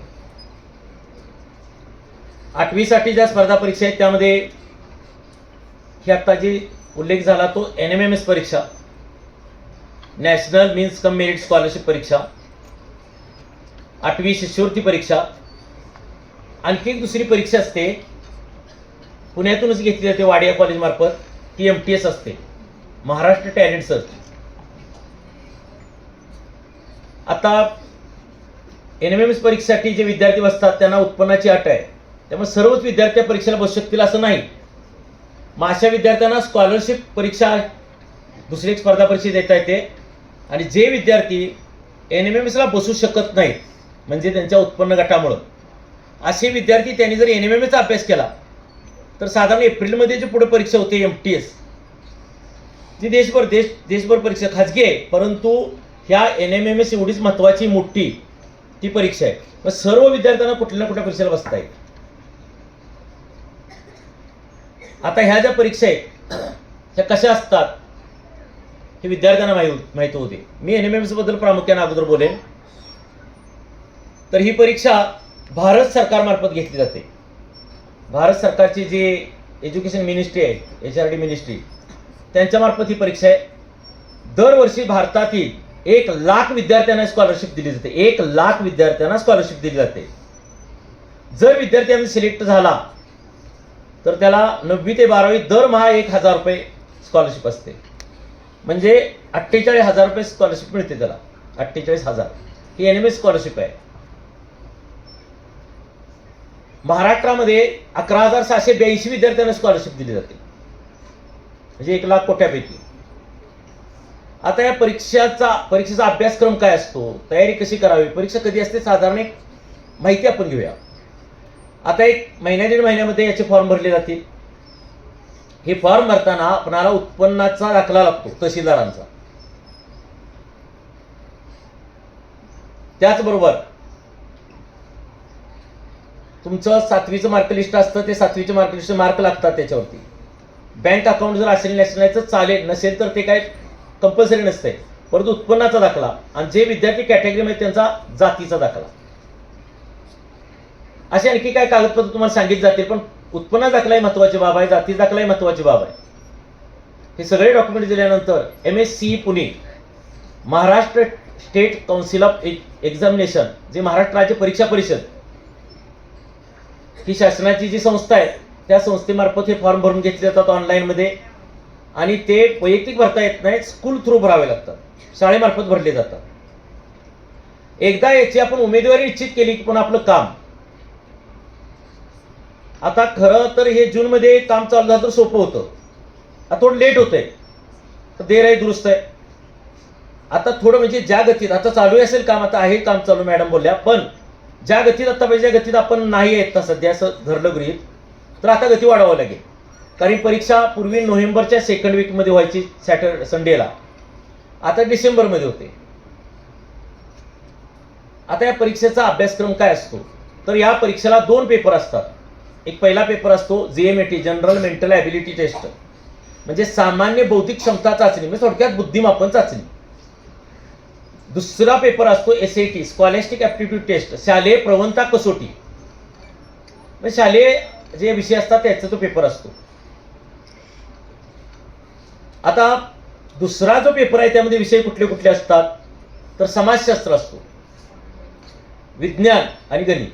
8वी साठी ज्या स्पर्धा परीक्षा आहेत त्यामध्ये ही आता जी उल्लेख झाला तो NMMS परीक्षा, national means cum merit scholarship परीक्षा, 8वी शिष्यवृत्ती परीक्षा, आणखी एक दुसरी परीक्षा असते पुण्यातूनच घेतली जाते वाडिया कॉलेज मार्फत, ती MTS असते, महाराष्ट्र टॅलेंट सर्च. आता NMMS परीक्षेसाठी जे विद्यार्थी बसतात त्यांना उत्पन्नाची अट आहे, त्यामुळे सर्वच विद्यार्थी परीक्षेला बसू शकतील असं नाही. मग अशा विद्यार्थ्यांना स्कॉलरशिप परीक्षा दुसरी एक स्पर्धा परीक्षा देता येते, आणि जे विद्यार्थी NMMS ला बसू शकत नाहीत म्हणजे त्यांच्या उत्पन्न गटामुळं, असे विद्यार्थी त्यांनी जर NMMS चा अभ्यास केला तर साधारण एप्रिलमध्ये जी पुढे परीक्षा होते MTS, जी देशभर परीक्षा खाजगी आहे, परंतु ह्या NMMS एवढीच महत्त्वाची मोठी ती परीक्षा आहे. मग सर्व विद्यार्थ्यांना कुठल्या ना कुठल्या परीक्षेला बसता येईल. आता ह्या ज्या परीक्षा आहेत ह्या कशा असतात हे विद्यार्थ्यांना माहिती होते. मी NMMS बद्दल प्रामुख्याने अगोदर बोलेन. तर ही परीक्षा भारत सरकारमार्फत घेतली जाते. भारत सरकारची जी एज्युकेशन मिनिस्ट्री आहे, HRD मिनिस्ट्री, त्यांच्यामार्फत ही परीक्षा आहे. दरवर्षी भारतातील 1,00,000 विद्यार्थ्यांना स्कॉलरशिप दिली जाते. 1,00,000 विद्यार्थ्यांना स्कॉलरशिप दिली जाते. जर विद्यार्थ्यांनी सिलेक्ट झाला तर त्याला 9वी ते 12वी दरमहा 1,000 रुपये स्कॉलरशिप असते, म्हणजे 48,000 रुपये स्कॉलरशिप मिळते त्याला. 48,000 ही NMS स्कॉलरशिप आहे. महाराष्ट्रामध्ये 11,682 विद्यार्थ्यांना स्कॉलरशिप दिली जाते, म्हणजे 1,00,000 कोट्यापैकी. आता या परीक्षेचा अभ्यासक्रम काय असतो, तयारी कशी करावी, परीक्षा कधी असते, साधारण एक माहिती आपण घेऊया. आता 1 महिन्या 1.5 महिन्यामध्ये याचे फॉर्म भरले जातील. हे फॉर्म भरताना आपणाला उत्पन्नाचा दाखला लागतो तहसीलदारांचा. त्याचबरोबर तुमचं 7वीचं मार्क लिस्ट असतं, ते 7वीचं मार्क लिस्ट मार्क लागतात त्याच्यावरती. बँक अकाउंट जर असेल नॅशनलाइजचं चालेल, नसेल तर ते काय कंपल्सरी नसतंय. परंतु उत्पन्नाचा दाखला आणि जे विद्यार्थी कॅटेगरीमध्ये त्यांचा जातीचा दाखला, असे आणखी काय कागदपत्र तुम्हाला सांगितले जातील. पण उत्पन्न दाखलाही महत्वाची बाब आहे, जाती दाखलाही महत्वाची बाब आहे. हे सगळे डॉक्युमेंट दिल्यानंतर MSCE Pune, Maharashtra state council of examination, जे महाराष्ट्र राज्य परीक्षा परिषद ही शासनाची जी संस्था आहे, त्या संस्थेमार्फत हे फॉर्म भरून घेतले जातात ऑनलाईनमध्ये. आणि ते वैयक्तिक भरता येत नाही, स्कूल थ्रू भरावे लागतात, शाळेमार्फत भरले जातात. एकदा याची आपण उमेदवारी निश्चित केली की पण आपलं काम, आता खरं तर हे जूनमध्ये काम चालू झालं तर सोपं होतं, आता थोडं लेट होतंय, तर देर आहे दुरुस्त आहे. आता थोडं म्हणजे ज्या गतीत आता चालू असेल काम, आता आहे काम चालू मॅडम बोलल्या, पण ज्या गतीत आता पाहिजे ज्या गतीत आपण नाही आहेत सध्या असं धरलं गृहीत, तर आता गती वाढवावं लागेल. कारण परीक्षा पूर्वी नोव्हेंबरच्या सेकंड वीकमध्ये व्हायची संडेला, आता डिसेंबरमध्ये होते. आता या परीक्षेचा अभ्यासक्रम काय असतो, तर या परीक्षेला 2 पेपर असतात. एक पहिला पेपर असतो JMAT, general mental ability test, म्हणजे सामान्य बौद्धिक क्षमता चाचणी, म्हणजे थोडक्यात बुद्धिमापन चाचणी. दुसरा पेपर असतो SAT, स्कॉलॅस्टिक ॲप्टिट्यूड टेस्ट, शालेय प्रवणता कसोटी, म्हणजे शालेय जे विषय असतात त्याचा तो पेपर असतो. आता दुसरा जो पेपर आहे त्यामध्ये विषय कुठले कुठले असतात, तर समाजशास्त्र असतो, विज्ञान आणि गणित.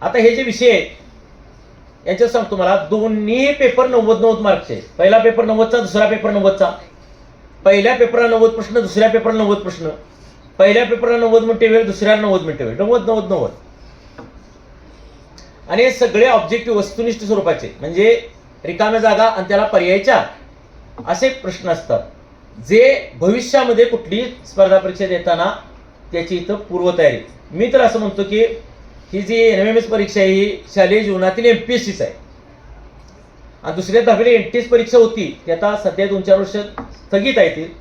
आता हे जे विषय आहेत यांच्यात सांगतो मला, दोन्ही पेपर 90-90 मार्कचे. पहिला पेपर 90चा, दुसरा पेपर 90चा. पहिल्या पेपरला 90 प्रश्न, दुसऱ्या पेपरला 90 प्रश्न. पहिल्या पेपरला 90 मिनिटे वेळ, दुसऱ्याला 90 मिनिटे वेळ, 90-90-90. आणि हे सगळे ऑब्जेक्टिव्ह वस्तुनिष्ठ स्वरूपाचे, म्हणजे रिकाम्या जागा आणि त्याला पर्यायच्या असे प्रश्न असतात, जे भविष्यामध्ये कुठली स्पर्धा परीक्षा देताना त्याची इथं पूर्वतयारी. मी तर असं म्हणतो की ही जी NMMS परीक्षा आहे ही शालेय जीवनातील MPSCच आहे. आणि दुसऱ्या 10वी NTS परीक्षा होती, ती आता सध्या 2-4 वर्ष स्थगित आहे, ती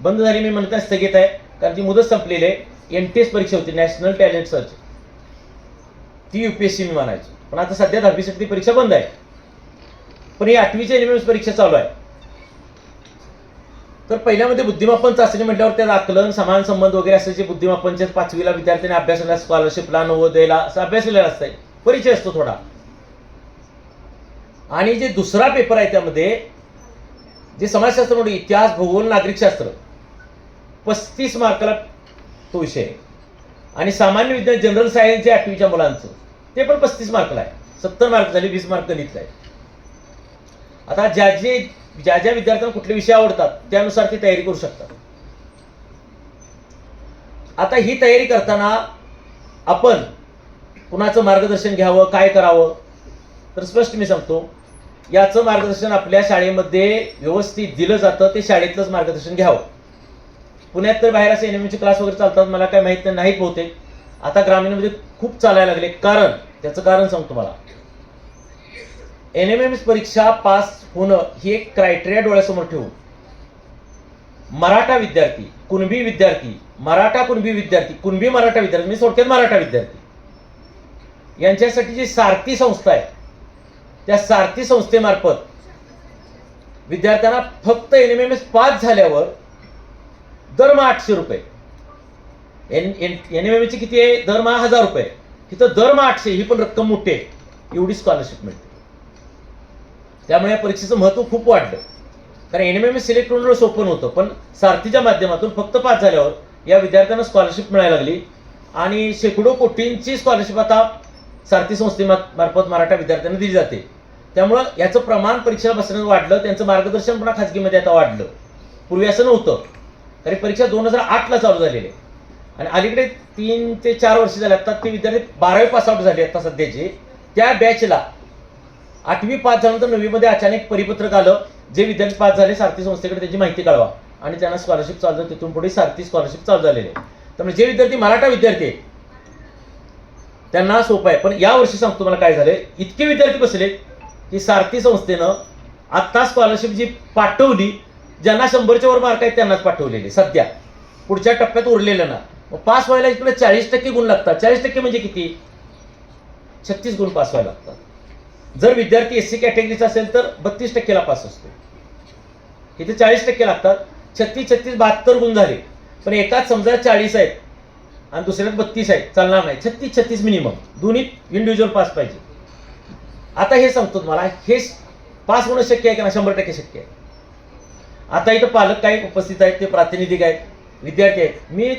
बंद झाली. मी म्हणता स्थगित आहे कारण ती मुदत संपलेली आहे. NTS परीक्षा होती, नॅशनल टॅलेंट सर्च, ती UPSC मी म्हणायचो. पण आता सध्या 10वीसाठी ती परीक्षा बंद आहे. पण ही 8वीची NMMS परीक्षा चालू आहे. तर पहिल्यामध्ये बुद्धिमापन चाचणी म्हटल्यावर त्यात आकलन, समान संबंध वगैरे असे जे बुद्धिमापनचे 5वीला विद्यार्थ्यांनी अभ्यासाला, स्कॉलरशिपला, नवोदयला असं अभ्यासलेला असतंय, परिचय असतो थोडा. आणि जे दुसरा पेपर आहे त्यामध्ये जे समाजशास्त्र म्हणजे इतिहास, भूगोल, नागरिकशास्त्र 35 मार्काला तो विषय आहे. आणि सामान्य विज्ञान, जनरल सायन्स जे 8वीच्या मुलांचं ते पण 35 मार्कला आहे. 70 मार्क झाले, 20 मार्क गणितला आहे. आता ज्या ज्या विद्यार्थ्यांना कुठले विषय आवडतात त्यानुसार ती तयारी करू शकतात. आता ही तयारी करताना आपण कुणाचं मार्गदर्शन घ्यावं, काय करावं, तर स्पष्ट मी सांगतो, याचं मार्गदर्शन आपल्या शाळेमध्ये व्यवस्थित दिलं जातं, ते शाळेतलंच मार्गदर्शन घ्यावं. पुण्यात तर बाहेर असे NMMS क्लास वगैरे चालतात, मला काय माहीत नाहीत बहुतेक. आता ग्रामीणमध्ये खूप चालायला लागले. कारण त्याचं कारण सांगतो मला, NMMS परीक्षा पास होणं ही एक क्रायटेरिया डोळ्यासमोर ठेवून मराठा विद्यार्थी, कुणबी विद्यार्थी, मराठा कुणबी विद्यार्थी, कुणबी मराठा विद्यार्थी, मी थोडक्यात मराठा विद्यार्थी यांच्यासाठी जी सारथी संस्था आहे, त्या सारथी संस्थेमार्फत विद्यार्थ्यांना फक्त NMMS पास झाल्यावर दरमहा 800 रुपये, NMMS ची किती आहे, दरमहा 1000 रुपये, तिथं दरमहा 800, ही पण रक्कम मोठी आहे, एवढी स्कॉलरशिप मिळते. त्यामुळे या परीक्षेचं महत्त्व खूप वाढलं. कारण NMMS सिलेक्ट होणं सोपं नव्हतं, पण सारथीच्या माध्यमातून फक्त पास झाल्यावर या विद्यार्थ्यांना स्कॉलरशिप मिळायला लागली. आणि शेकडो कोटींची स्कॉलरशिप आता सारथी संस्थेमार्फत मराठा विद्यार्थ्यांना दिली जाते. त्यामुळं याचं प्रमाण परीक्षेला बसण्याचं वाढलं, त्यांचं मार्गदर्शन पुन्हा खाजगीमध्ये आता वाढलं. पूर्वी असं नव्हतं. तरी परीक्षा 2008ला चालू झालेली आहे आणि अलीकडे 3 ते 4 वर्ष झाले. आता ते विद्यार्थी 12वी पासआउट झाले आता सध्याचे. त्या बॅचला 8वी पास झाल्यानंतर 9वीमध्ये अचानक परिपत्रक आलं, जे विद्यार्थी पास झाले सारथी संस्थेकडे त्याची माहिती कळवा आणि त्यांना स्कॉलरशिप चालू झाली. तिथून पुढे सारथी स्कॉलरशिप चालू झालेली आहे. त्यामुळे जे विद्यार्थी मराठा विद्यार्थी आहेत त्यांना सोपं आहे. पण यावर्षी सांगतो मला काय झालंय, इतके विद्यार्थी बसले की सारथी संस्थेनं आत्ता स्कॉलरशिप जी पाठवली, ज्यांना 100च्या वर मार्क आहेत त्यांनाच पाठवलेले सध्या. पुढच्या टप्प्यात उरलेलं ना, मग पास व्हायला इकडे 40% गुण लागतात. 40% म्हणजे किती? 36 गुण पास व्हायला लागतात. जर विद्यार्थी SC कॅटेगरीचा असेल तर 32%ला पास असतो. इथे 40% लागतात. 36 72 गुण झाले. पण एकाच समजा 40 आहेत आणि दुसऱ्यात 32 आहेत, चालणार नाही. 36 मिनिमम, दोन्ही इंडिव्हिज्युअल पास पाहिजे. आता हे सांगतो तुम्हाला, हे पास होणं शक्य आहे का ना? 100% शक्य आहे. आता इथं पालक काही उपस्थित आहेत, ते प्रातिनिधिक आहेत, विद्यार्थी आहेत. मी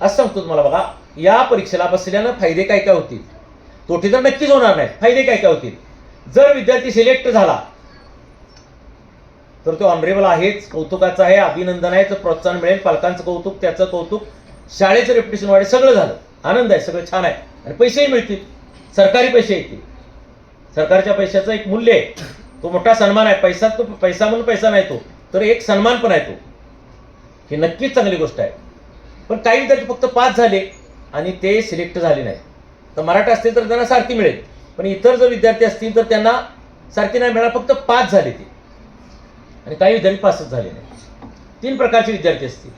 असं सांगतो तुम्हाला, बघा, या परीक्षेला बसल्यानं फायदे काय काय होतील. तोटे तर नक्कीच होणार नाही, फायदे काय काय होतील. जर विद्यार्थी सिलेक्ट झाला तर तो ऑनरेबल आहेच, कौतुकाचा आहे, अभिनंदन आहे, तर प्रोत्साहन मिळेल, पालकांचं कौतुक, त्याचं कौतुक, शाळेचं रेप्युटेशन वाढेल, सगळं झालं, आनंद आहे, सगळं छान आहे. आणि पैसेही मिळतील, सरकारी पैसे येतील. सरकारच्या पैशाचं एक मूल्य आहे, तो मोठा सन्मान आहे. पैसा तो पैसा म्हणून पैसा नाही, तो तर एक सन्मान पण आहे. तो ही नक्कीच चांगली गोष्ट आहे. पण काही विद्यार्थी फक्त पास झाले आणि ते सिलेक्ट झाले नाही. तर मराठा असतील तर त्यांना सारथी मिळेल, पण इतर जर विद्यार्थी असतील तर त्यांना सारथी नाही मिळणार, फक्त पास झाले ते. आणि काही विद्यार्थी पासच झाले नाही. 3 प्रकारचे विद्यार्थी असतील.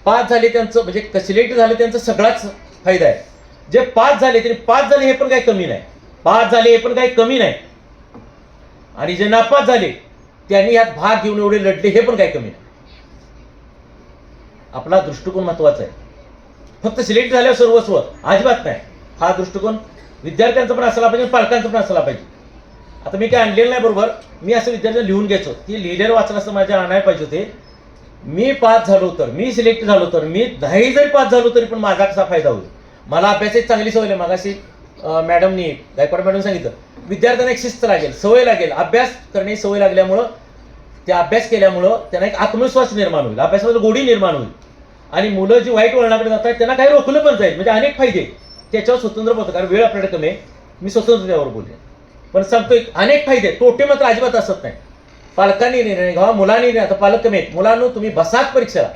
पास झाले त्यांचं म्हणजे सिलेक्ट झाले त्यांचा सगळाच फायदा आहे. जे पास झाले त्यांनी पास झाले हे पण काही कमी नाही, पास झाले हे पण काही कमी नाही. आणि जे नापास झाले त्यांनी यात भाग घेऊन एवढे लढले हे पण काही कमी नाही. आपला दृष्टिकोन महत्वाचा आहे. फक्त सिलेक्ट झाल्यावर सर्वस्व अजिबात नाही. हा दृष्टिकोन विद्यार्थ्यांचा पण असला पाहिजे, पालकांचा पण असला पाहिजे. आता मी काय आणलेलं नाही बरोबर, मी असं विद्यार्थ्यांना लिहून घ्यायचो, की लिहिलेलं वाचन असं माझ्या आणायला पाहिजे होते. मी पास झालो तर, मी सिलेक्ट झालो तर, मी नाही जरी पास झालो तरी पण माझा कसा फायदा होईल. मला अभ्यासाची चांगली सवय आहे. मागाशी मॅडमनी, गायकवाड मॅडम सांगितलं, विद्यार्थ्यांना एक शिस्त लागेल, सवय लागेल. अभ्यास करण्याची सवय लागल्यामुळं, त्या अभ्यास केल्यामुळं त्यांना एक आत्मविश्वास निर्माण होईल, अभ्यासामध्ये गोडी निर्माण होईल. आणि मुलं जी वाईट वळणाकडे जात आहेत त्यांना काही रोखलं पण जाईल. म्हणजे अनेक फायदे त्याच्यावर स्वतंत्र बोलतो, कारण वेळ आपल्याकडे कमी आहे, मी स्वतंत्र त्यावर बोलले. पण सांगतोय अनेक फायदे, तोटे मात्र अजिबात असत नाही. पालकांनी निर्णय घ्यावा, मुलांनी निर्णय. आता पालक कमी आहेत, मुलांनो तुम्ही बसाच परीक्षेला,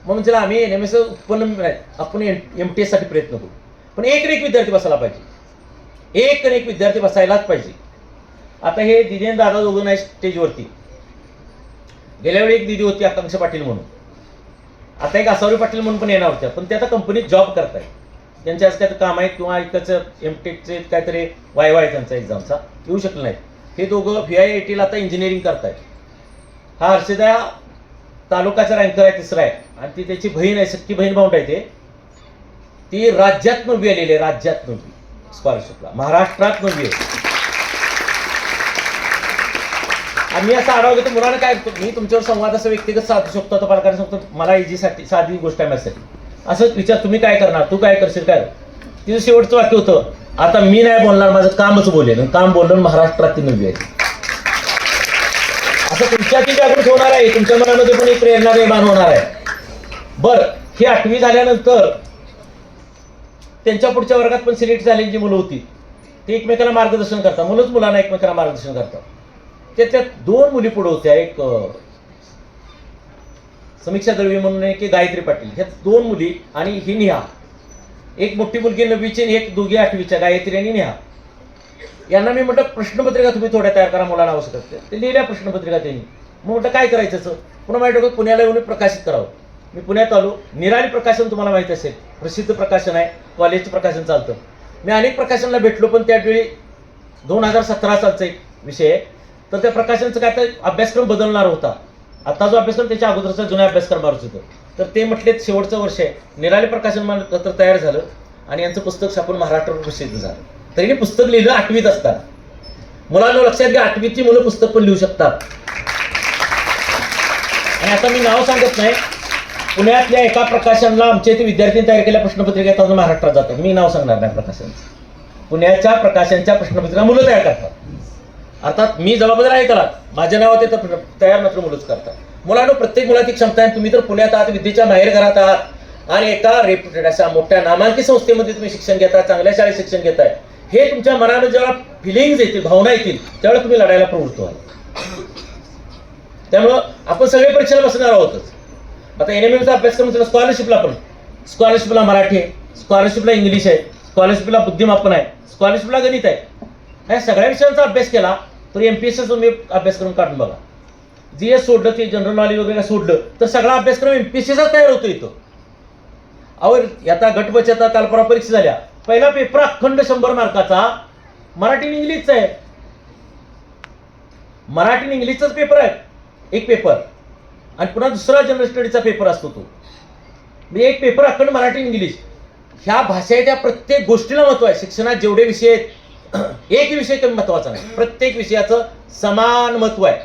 मग म्हणजे आम्ही NMS उत्पन्न नाही, आपण MTS साठी प्रयत्न करू. पण एक विद्यार्थी बसायला पाहिजे, एक विद्यार्थी बसायलाच पाहिजे. आता हे दिदेन दादा दोघं नाही स्टेजवरती. गेल्या वेळी एक दिदी होती आकांक्षा पाटील म्हणून, आता एक असावरी पाटील म्हणून पण येणार होत्या, पण ते आता कंपनीत जॉब करतायत. त्यांचे आज काय काम आहेत किंवा इकडचं MTechचे काहीतरी वायवा आहे त्यांचा एक्झामचा, येऊ शकले नाहीत. हे दोघं VIITला आता इंजिनिअरिंग करतायत. हा हर्षदा तालुक्याचा रँकर आहे, 3रा आहे. आणि ती त्याची बहीण आहे, सख्खी बहीण भाऊंड आहे. ती राज्यात 9वी आलेली आहे, राज्यात 9वी स्कॉलरशिपला, महाराष्ट्रात 9वी आहे. आम्ही असा आढावा घेतो, मुलांना काय करतो, मी तुमच्यावर संवाद असं व्यक्तिगत साधू शकतो. आता पालकांना सांगतो, मला इजीसाठी साधी गोष्ट आहे माझ्यासाठी. असंच विचार, तुम्ही काय करणार, तू काय करशील, काय. तिचं शेवटचं वाक्य होतं, आता मी नाही बोलणार, माझं कामच बोलेल. काम बोलणं महाराष्ट्रातील 9वी आहे. असं तुमच्यातील जागृत होणार आहे, तुमच्या मनामध्ये पण एक प्रेरणा निर्माण होणार आहे. बरं, ही 8वी झाल्यानंतर त्यांच्या पुढच्या वर्गात पण सिलेक्ट झालेली जी मुलं होती ते एकमेकांना मार्गदर्शन करतात, मुलंच मुलांना एकमेकांना मार्गदर्शन करतात. त्यात 2 मुली पुढे होत्या, एक समीक्षा दळवी म्हणून एक गायत्री पाटील, ह्या 2 मुली आणि ही नेहा. एक मोठी मुलगी 9वीची आणि एक दोघी 8वीच्या, गायत्री आणि नेहा. यांना मी म्हटलं प्रश्नपत्रिका तुम्ही थोड्या तयार करा, मुलांना आवश्यक असते. ते लिहिल्या प्रश्नपत्रिका त्यांनी. मग म्हटलं काय करायचं, पुन्हा माझ्या डोक्यात पुण्याला येऊन प्रकाशित करावं. मी पुण्यात आलो. निराली प्रकाशन तुम्हाला माहिती असेल, प्रसिद्ध प्रकाशन आहे, कॉलेजचं प्रकाशन चालतं. मी अनेक प्रकाशनला भेटलो, पण त्यावेळी 2017 सालचा एक विषय आहे. तर त्या प्रकाशनचं काय तर अभ्यासक्रम बदलणार होता. आता जो अभ्यासक्रम त्याच्या अगोदरचा जुन्या अभ्यासक्रमावरच होतं. तर ते म्हटले शेवटचं वर्ष आहे, निराली प्रकाशन तर तयार झालं आणि यांचं पुस्तक छापून महाराष्ट्रावर प्रसिद्ध झालं. तरी पुस्तक लिहिलं 8वीत असताना. मुलांना लक्षात घ्या, 8वीची मुलं पुस्तक पण लिहू शकतात. आणि आता मी नाव सांगत नाही, पुण्यातल्या एका प्रकाशनला आमच्या इथे विद्यार्थ्यांनी तयार केलेल्या प्रश्नपत्रिका अजून महाराष्ट्रात जातात. मी नाव सांगणार नाही प्रकाशनचं. पुण्याच्या प्रकाशनच्या प्रश्नपत्रिका मुलं तयार करतात. अर्थात मी जबाबदार आहे त्याला, माझ्या नावात येतं, तयार मात्र मुलंच करतात. मुलांना प्रत्येक मुलाची क्षमता आहे. तुम्ही तर पुण्यात आहात, विद्येच्या बाहेर घरात आहात आणि एका रेप्युटेड अशा मोठ्या नामांकित संस्थेमध्ये तुम्ही शिक्षण घेताय, चांगल्या शाळेत शिक्षण घेताय. हे तुमच्या मनामध्ये जेव्हा फिलिंग्ज येतील, भावना येतील, त्यावेळेला तुम्ही लढायला प्रवृत्त व्हाल. त्यामुळं आपण सगळे परीक्षेला बसणार आहोतच. आता NMMचा अभ्यासक्रम स्कॉलरशिपला मराठी आहे, स्कॉलरशिपला इंग्लिश आहे, स्कॉलरशिपला बुद्धिमापन आहे, स्कॉलरशिपला गणित आहे. ह्या सगळ्या विषयांचा अभ्यास केला तर MPSचा तुम्ही अभ्यासक्रम काढून बघा. जीएस सोडलं ते जनरल नॉलेज वगैरे सोडलं तर सगळा अभ्यासक्रम एमपीएससीचा तयार होतो इथं. अहो आता गट बचत काल परवा परीक्षा झाल्या, पहिला पेपर अखंड 100 मार्काचा मराठी आणि इंग्लिशचा आहे. मराठी आणि इंग्लिशचाच पेपर आहे एक पेपर, आणि पुन्हा दुसरा जनरल स्टडीचा पेपर असतो तो. म्हणजे एक पेपर अखंड मराठी इंग्लिश. ह्या भाषेच्या प्रत्येक गोष्टीला महत्व आहे. शिक्षणात जेवढे विषय आहेत एक विषय कमी महत्वाचा नाही, प्रत्येक विषयाचं समान महत्व आहे.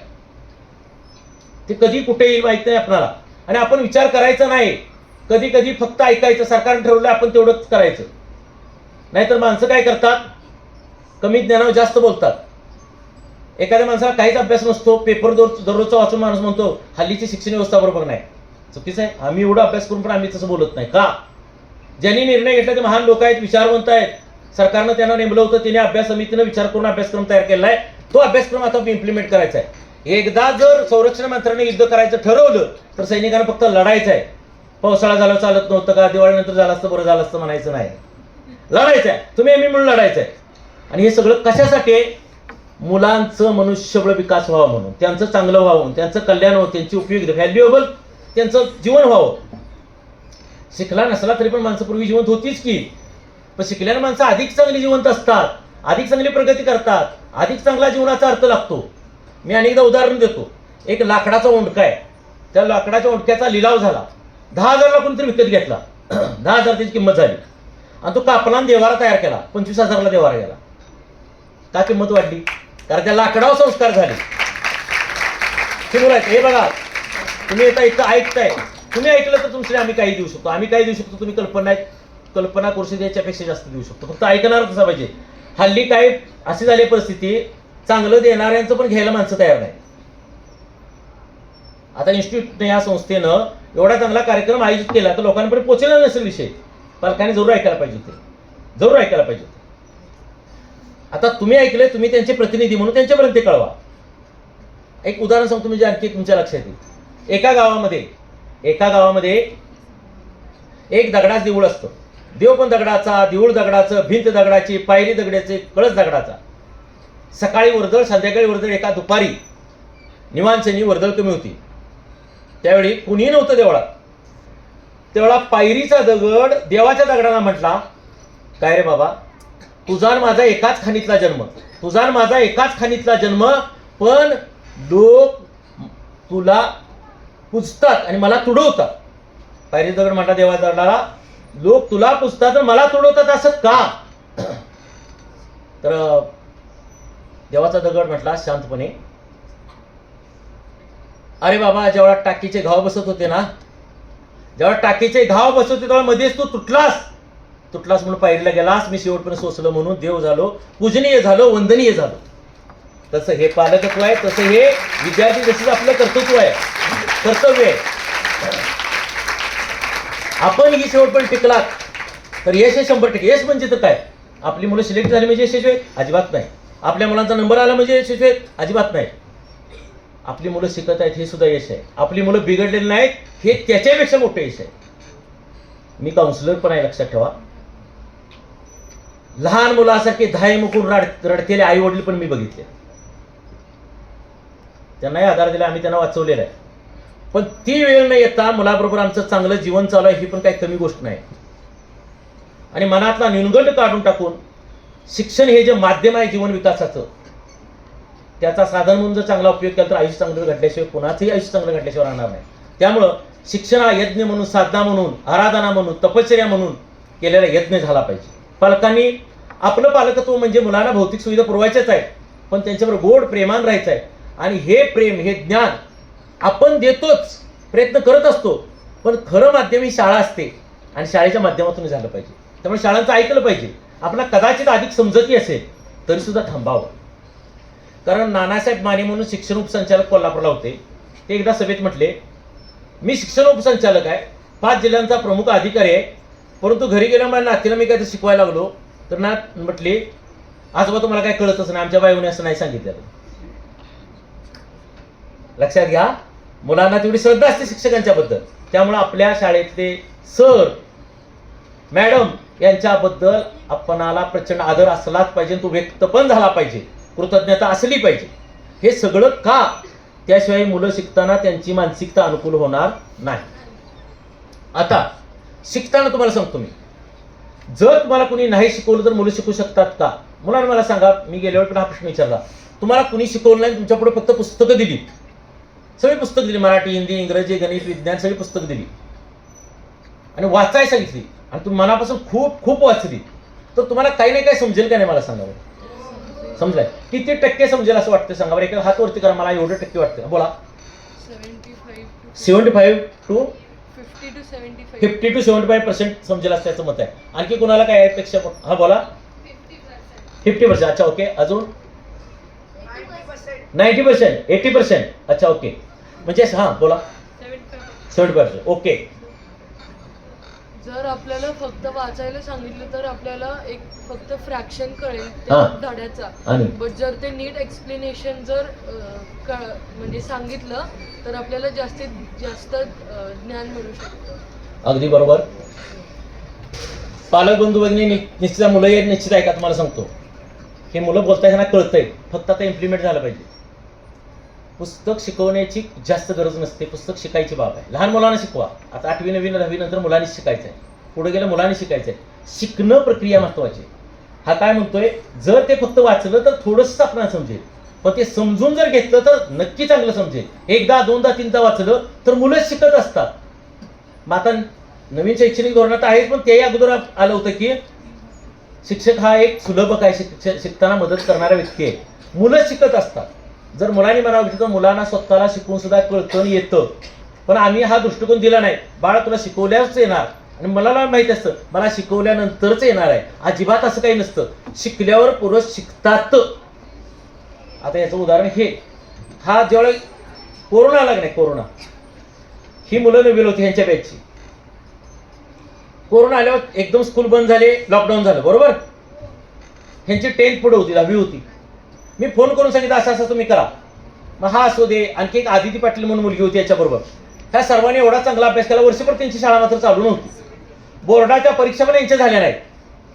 ते कधी कुठे येईल माहित नाही आपल्याला, आणि आपण विचार करायचा नाही. कधी कधी फक्त ऐकायचं, सरकारने ठरवलं आपण तेवढंच करायचं. नाहीतर माणसं काय करतात, कमी ज्ञानावर जास्त बोलतात. एखाद्या माणसाला काहीच अभ्यास नसतो, पेपर दररोजचा वाचून माणूस म्हणतो हल्लीची शिक्षण व्यवस्था बरोबर नाही. चुकीचं आहे. आम्ही एवढा अभ्यास करून पण आम्ही तसं बोलत नाही. का? ज्यांनी निर्णय घेतला ते महान लोक आहेत, विचारवंत आहेत. सरकारनं त्यांना नेमलं होतं, तिने अभ्यास समितीनं विचार करून अभ्यासक्रम तयार केला आहे. तो अभ्यासक्रम आता इम्प्लिमेंट करायचा आहे. एकदा जर संरक्षण मंत्र्यांनी युद्ध करायचं ठरवलं तर सैनिकांना फक्त लढायचं आहे. पावसाळा झालं चालत नव्हतं का, दिवाळीनंतर झालं असतं बरं झालं असतं म्हणायचं नाही. लढायचं आहे, तुम्ही आम्ही म्हणून लढायचं आहे. आणि हे सगळं कशासाठी आहे? मुलांचं मनुष्यबळ विकास व्हावा म्हणून, त्यांचं चांगलं व्हावं, त्यांचं कल्याण व्हावं, त्यांची उपयोगी व्हॅल्युएबल त्यांचं जीवन व्हावं. शिकला नसला तरी पण माणसं पूर्वी जिवंत होतीच की, पण शिकल्याने माणसं अधिक चांगली जिवंत असतात, अधिक चांगली प्रगती करतात, अधिक चांगला जीवनाचा अर्थ लागतो. मी अनेकदा उदाहरण देतो. एक लाकडाचा ओंडका आहे, त्या लाकडाच्या ओंडक्याचा लिलाव झाला, 10,000ला कोणतरी विकत घेतला. 10,000 त्याची किंमत झाली, आणि तो कापला देवारा तयार केला, 25,000ला देवारा गेला. का किंमत वाढली? कारण त्या लाकडावर संस्कार झाले. हे बघा, तुम्ही आता इथं ऐकताय, तुम्ही ऐकलं तर तुमचे आम्ही काही देऊ शकतो, आम्ही काही देऊ शकतो, तुम्ही कल्पना करू शकतो, याच्यापेक्षा जास्त देऊ शकतो. फक्त ऐकणार कसं पाहिजे. हल्ली काय अशी झाली परिस्थिती, चांगलं देणाऱ्यांचं पण घ्यायला माणसं तयार नाही. आता इन्स्टिट्यूटने, या संस्थेनं एवढा चांगला कार्यक्रम आयोजित केला तर लोकांपर्यंत पोहोचलेला नसेल विषय. पालकांनी जरूर ऐकायला पाहिजे होते, जरूर ऐकायला पाहिजे होते. आता तुम्ही ऐकलंय, तुम्ही त्यांचे प्रतिनिधी म्हणून त्यांच्यापर्यंत ते कळवा. एक उदाहरण सांगतो म्हणजे आणखी तुमच्या लक्षात येईल. एका गावामध्ये एक दगडाचं देऊळ असतं. देव पण दगडाचा, देऊळ दगडाचं, भिंत दगडाची, पायरी दगडाचे, कळस दगडाचा. सकाळी वर्दळ, संध्याकाळी वर्दळ. एका दुपारी निवांचनी वर्दळ कमी होती, त्यावेळी कुणी नव्हतं देवळात. तेवढा पायरीचा दगड देवाच्या दगडाला म्हटला, काय रे बाबा, तुझा माझा एकाच खाणीतला जन्म, तुझा माझा एकाच खाणीतला जन्म, पण लोक तुला पुजतात आणि मला तुडवतात. पायरी दगड म्हटला देवाच्या दगडाला, लोक तुला पुजतात आणि मला तुडवतात, असं का? तर देवाचा दगड म्हटला शांतपणे, अरे बाबा, जेव्हा टाकीचे घाव बसत होते ना, जेव्हा टाकीचे घाव बसत होते तेव्हा मध्येच तू तुटलास म्हणून पायरीला गेलास, मी शेवटपर्यंत सोसलं म्हणून देव झालो, पूजनीय झालो, वंदनीय झालो. तसं हे पालकत्व आहे, तसं हे विद्यार्थी, जसं आपलं कर्तृत्व आहे, कर्तव्य आहे. आपण ही शेवटपर्यंत टिकलात तर यश हे 100%. यश म्हणजे तर काय? आपली मुलं सिलेक्ट झाली म्हणजे यशस्वी आहेत? अजिबात नाही. आपल्या मुलांचा नंबर आला म्हणजे यशस्वी आहेत? अजिबात नाही. आपली मुलं शिकत आहेत हे सुद्धा यश आहे. आपली मुलं बिघडलेली नाहीत हे त्याच्यापेक्षा मोठं यश आहे. मी काउन्सिलर पण आहे, लक्षात ठेवा. लहान मुलासारखे धाय मुकून रडतेले आई वडील पण मी बघितले. त्यांनाही आधार दिला, आम्ही त्यांना वाचवलेला आहे. पण ती वेळ न येता मुलाबरोबर आमचं चांगलं जीवन चालू आहे ही पण काही कमी गोष्ट नाही. आणि मनातला न्यूनगंड काढून टाकून शिक्षण हे जे माध्यम आहे जीवन विकासाचं, त्याचा साधन म्हणून जर चांगला उपयोग केला तर आयुष्य चांगलं घडल्याशिवाय, कोणाचंही आयुष्य चांगलं घडल्याशिवाय राहणार नाही. त्यामुळं शिक्षण हा यज्ञ म्हणून, साधना म्हणून, आराधना म्हणून, तपश्चर्या म्हणून केलेला यज्ञ झाला पाहिजे. पालकांनी आपलं पालकत्व म्हणजे मुलांना भौतिक सुविधा पुरवायच्याच आहे, पण त्यांच्याबरोबर गोड प्रेमान राहायचं आहे. आणि हे प्रेम, हे ज्ञान आपण देतोच, प्रयत्न करत असतो, पण खरं माध्यम ही शाळा असते आणि शाळेच्या माध्यमातून झालं पाहिजे. त्यामुळे शाळांचं ऐकलं पाहिजे. आपला कदाचित अधिक समजती असेल तरी सुद्धा थांबावं. कारण नानासाहेब माने म्हणून शिक्षण उपसंचालक कोल्हापूरला होते. ते एकदा सभेत म्हटले, मी शिक्षण उपसंचालक आहे, 5 जिल्ह्यांचा प्रमुख अधिकारी आहे, परंतु घरी गेल्यामुळे नातीला मी काय शिकवायला लागलो तर ना म्हटले, आजोबा तुम्हाला काय कळतच नाही, आमच्या बाईने असं नाही सांगितलं. लक्षात घ्या, मुलांना तेवढी श्रद्धा असते शिक्षकांच्याबद्दल. त्यामुळे आपल्या शाळेतले सर मॅडम यांच्याबद्दल आपणाला प्रचंड आदर असलाच पाहिजे, तो व्यक्त पण झाला पाहिजे, कृतज्ञता असली पाहिजे. हे सगळं का? त्याशिवाय मुलं शिकताना त्यांची मानसिकता अनुकूल होणार नाही. आता शिकताना तुम्हाला सांगतो मी, जर तुम्हाला कुणी नाही शिकवलं तर मुलं शिकू शकतात का? मुलांना मला सांगा, मी गेल्या वेळेला हा प्रश्न विचारला, तुम्हाला कुणी शिकवलं नाही, तुमच्या पुढे फक्त पुस्तकं दिली, सगळी पुस्तकं दिली, मराठी, हिंदी, इंग्रजी, गणित, विज्ञान, सगळी पुस्तकं दिली आणि वाचाय सांगितली आणि तुम्ही मनापासून खूप खूप वाचली, तर तुम्हाला काही नाही काय समजेल का नाही मला सांगा बरं? समजाय किती टक्के समजेल असं वाटतं सांगा बरं? एका हात वरती करा, मला एवढं टक्के वाटतं. बोला. 75 to 50 to 75% समजेल असं त्याचं मत आहे. आणखी कोणाला काय अपेक्षा? हा बोला. 50%. अच्छा ओके. अजून 90%, 80%. अच्छा ओके. म्हणजे हा बोला. 75%. ओके. जर आपल्याला फक्त वाचायला सांगितलं तर आपल्याला एक फक्त फ्रॅक्शन कळेल हा. त्या धड्याचा. आणि बट जर ते नीट एक्सप्लेनेशन जर म्हणजे सांगितलं तर आपल्याला जास्तीत जास्त ज्ञान मिळू शकतं. अगदी बरोबर. पालक बंधू भगिनी निश्चित मुलं येत निश्चित आहे का? तुम्हाला सांगतो, हे मुलं बोलताय त्यांना कळतंय, फक्त आता इम्प्लिमेंट झालं पाहिजे. पुस्तक शिकवण्याची जास्त गरज नसते, पुस्तक शिकायची बाब आहे. लहान मुलांना शिकवा. आता 8वी 9वी 10वी नंतर मुलांनी शिकायचं आहे, पुढे गेलं मुलांनी शिकायचं आहे. शिकणं प्रक्रिया महत्वाची. हा काय म्हणतोय, जर ते फक्त वाचलं तर थोडंसं आपल्याला समजेल, पण ते समजून जर घेतलं तर नक्की चांगलं समजेल. एकदा, दोनदा, तीनदा वाचलं तर मुलं शिकत असतात. मग आता नवीन शैक्षणिक धोरणात आहेच, पण त्याही अगोदर आलं होतं की शिक्षक हा एक सुलभ काय शिकताना मदत करणारा व्यक्ती आहे. मुलं शिकत असतात. जर मुलांनी म्हणावं घेतलं तर मुलांना स्वतःला शिकून सुद्धा कळतं येतं, पण आम्ही हा दृष्टिकोन दिला नाही. बाळा तुला शिकवल्याच येणार, आणि मला माहिती असतं मला शिकवल्यानंतरच येणार आहे. अजिबात असं काही नसतं. शिकल्यावर पुरुष शिकतात. आता याचं उदाहरण हे, हा ज्यावेळेला कोरोना आला नाही, कोरोना ही मुलं नवीन होती ह्यांच्या बॅचची. कोरोना आल्यावर एकदम स्कूल बंद झाले, लॉकडाऊन झालं, बरोबर. ह्यांची 10th पुढे होती, 10वी होती. मी फोन करून सांगितलं असं असं तुम्ही करा. मग हा असू दे, आणखी एक आदिती पाटील म्हणून मुलगी होती याच्याबरोबर. ह्या सर्वांनी एवढा चांगला अभ्यास केला, वर्षभर त्यांची शाळा मात्र चालू नव्हती. बोर्डाच्या परीक्षा पण यांच्या झाल्या नाहीत,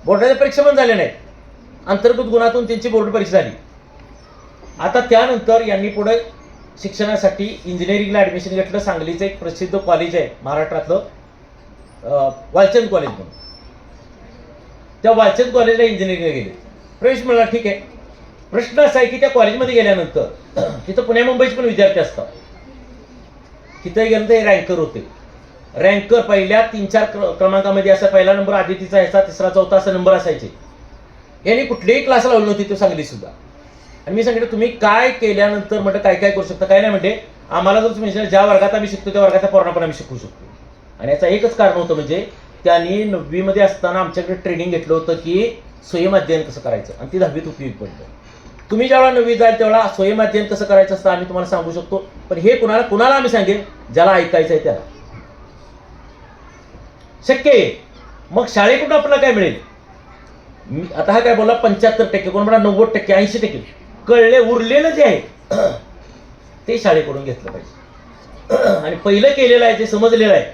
बोर्डाच्या परीक्षा पण झाल्या नाहीत. अंतर्गत गुणातून त्यांची बोर्ड परीक्षा झाली. आता त्यानंतर यांनी पुढे शिक्षणासाठी इंजिनिअरिंगला ॲडमिशन घेतलं. सांगलीचं एक प्रसिद्ध कॉलेज आहे महाराष्ट्रातलं, वालचंद कॉलेज म्हणून. त्या वालचंद कॉलेजला इंजिनिअरिंगला गेले, प्रवेश मिळाला, ठीक आहे. प्रश्न असा आहे की त्या कॉलेजमध्ये गेल्यानंतर तिथं पुण्या मुंबईचे पण विद्यार्थी असतात. तिथे गेल्यानंतर हे रँकर होते. रँकर पहिल्या 3-4 क्रमांकामध्ये असा पहिला नंबर आदितीचा ह्याचा, तिसरा चौथा असा नंबर असायचे. यांनी कुठलेही क्लास लावले नव्हते, तो सांगली सुद्धा. आणि मी सांगितलं तुम्ही काय केल्यानंतर म्हटलं काय काय करू शकता, काय नाही म्हणते आम्हाला जर तुम्ही ज्या वर्गात आम्ही शिकतो त्या वर्गाचा पूर्णपणे आम्ही शिकू शकतो. आणि याचं एकच कारण होतं, म्हणजे त्यांनी 9वी मध्ये असताना आमच्याकडे ट्रेनिंग घेतलं होतं की स्वयं अध्ययन कसं करायचं, आणि ती 10वीत उपयोगी पडलं. तुम्ही जेव्हा 9वी जाल तेव्हा स्वयं अध्ययन कसं करायचं असतं आम्ही तुम्हाला सांगू शकतो, पण हे कुणाला आम्ही सांगेन ज्याला ऐकायचं आहे त्याला. शक्य आहे. मग शाळेकडून आपल्याला काय मिळेल? आता हा काय बोला 75%, कोण म्हणा 90%, 80% कळले, उरलेलं जे आहे ते शाळेकडून घेतलं पाहिजे. आणि पहिलं केलेलं आहे जे समजलेलं आहे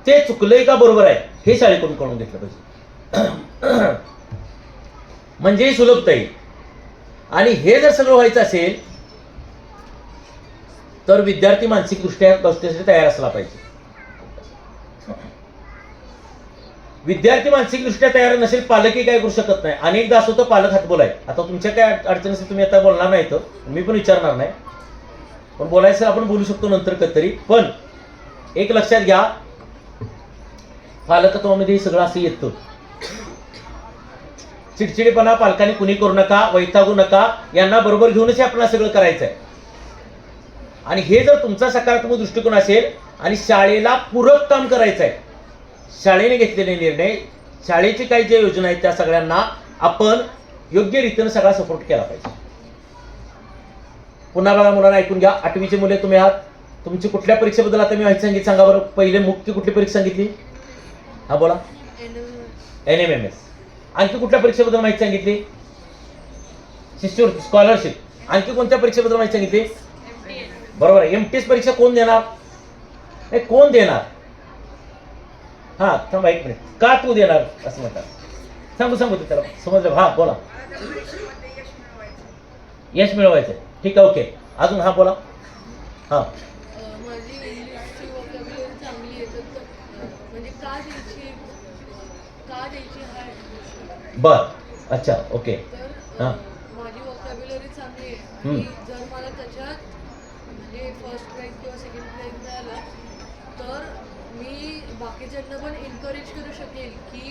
ते चुकलंय का बरोबर आहे हे शाळेकडून कळून घेतलं पाहिजे. म्हणजे सुलभता येईल. आणि हे जर सगळं व्हायचं असेल तर विद्यार्थी मानसिकदृष्ट्या गोष्टीसाठी तयार असला पाहिजे. विद्यार्थी मानसिकदृष्ट्या तयार नसेल, पालकही काय करू शकत नाही. अनेकदा असं होतं पालक हात बोलाय. आता तुमच्या काय अडचण असेल तुम्ही आता बोलणार नाही, तर मी पण विचारणार नाही, पण बोलायचं आपण बोलू शकतो नंतर कधीतरी. पण एक लक्षात घ्या, पालकत्वामध्ये सगळं असं येतं. चिडचिडेपणा पालकांनी कुणी करू नका, वैतागू नका. यांना बरोबर घेऊनच आपल्याला सगळं करायचं आहे. आणि हे जर तुमचा सकारात्मक दृष्टिकोन असेल आणि शाळेला पूरक काम करायचं आहे, शाळेने घेतलेले निर्णय, शाळेची काही ज्या योजना आहेत त्या सगळ्यांना आपण योग्य रीतीने सगळा सपोर्ट केला पाहिजे. पुन्हा बघा, मुलांना ऐकून घ्या. 8वीचे मुले तुम्ही आहात. तुमची कुठल्या परीक्षेबद्दल आता मी माहिती सांगितली सांगा बरं. पहिले मुख्य कुठली परीक्षा सांगितली? हा बोला. NMMS. आणखी कुठल्या परीक्षेबद्दल माहिती सांगितली? शिष्यवृत्ती, स्कॉलरशिप. आणखी कोणत्या परीक्षेबद्दल माहिती सांगितली? बरोबर आहे. MTS परीक्षा कोण देणार? हे कोण देणार? हा थांबा एक मिनिट. का तू देणार असं म्हणतात? सांगू त्याला समजलं. हा बोला. यश मिळवायचं. ठीक आहे, ओके. अजून हा बोला. हां माझी इंग्लिशची वोकॅब्युलरी चांगली आहे तर म्हणजे का द्यायची हा ॲडमिशन. बर, अच्छा, ओके. तर हां. माझी वोकॅब्युलरी चांगली आहे हम्म. आणि जर मला त्याच्यात म्हणजे फर्स्ट प्राईज किंवा सेकंड प्राईज मिळाला तर मी बाकीच्यांना पण एनकरेज करू शकेल की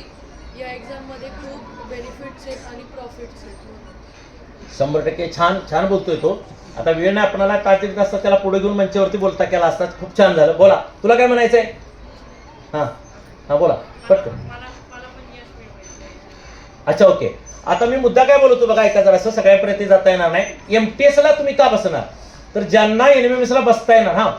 या एक्झाममध्ये खूप बेनिफिट्स आहेत आणि प्रॉफिट्स आहेत. 100% छान छान बोलतोय तो. आता वेळ नाही आपल्याला तास देत असता त्याला पुढे घेऊन मंचावरती बोलता केला असता. खूप छान झालं. बोला, तुला काय म्हणायचं आहे? हां हां बोला पटकन. अच्छा, ओके. आता मी मुद्दा काय बोलतो बघा, ऐका जरा, असं सगळ्यापर्यंत जाता येणार नाही. एमटीएसला तुम्ही का बसणार? तर ज्यांना एनएमएमएसला बसता येणार. हां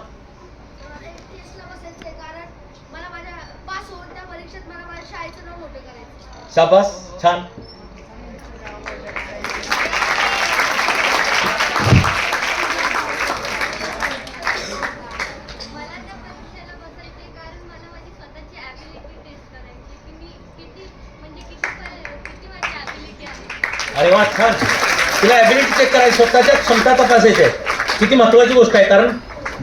शाबास, छान. अरे वा, छान. तिला ॲबिलिटी चेक करायची, स्वतःच्या क्षमता तपासायची आहे. किती महत्वाची गोष्ट आहे, कारण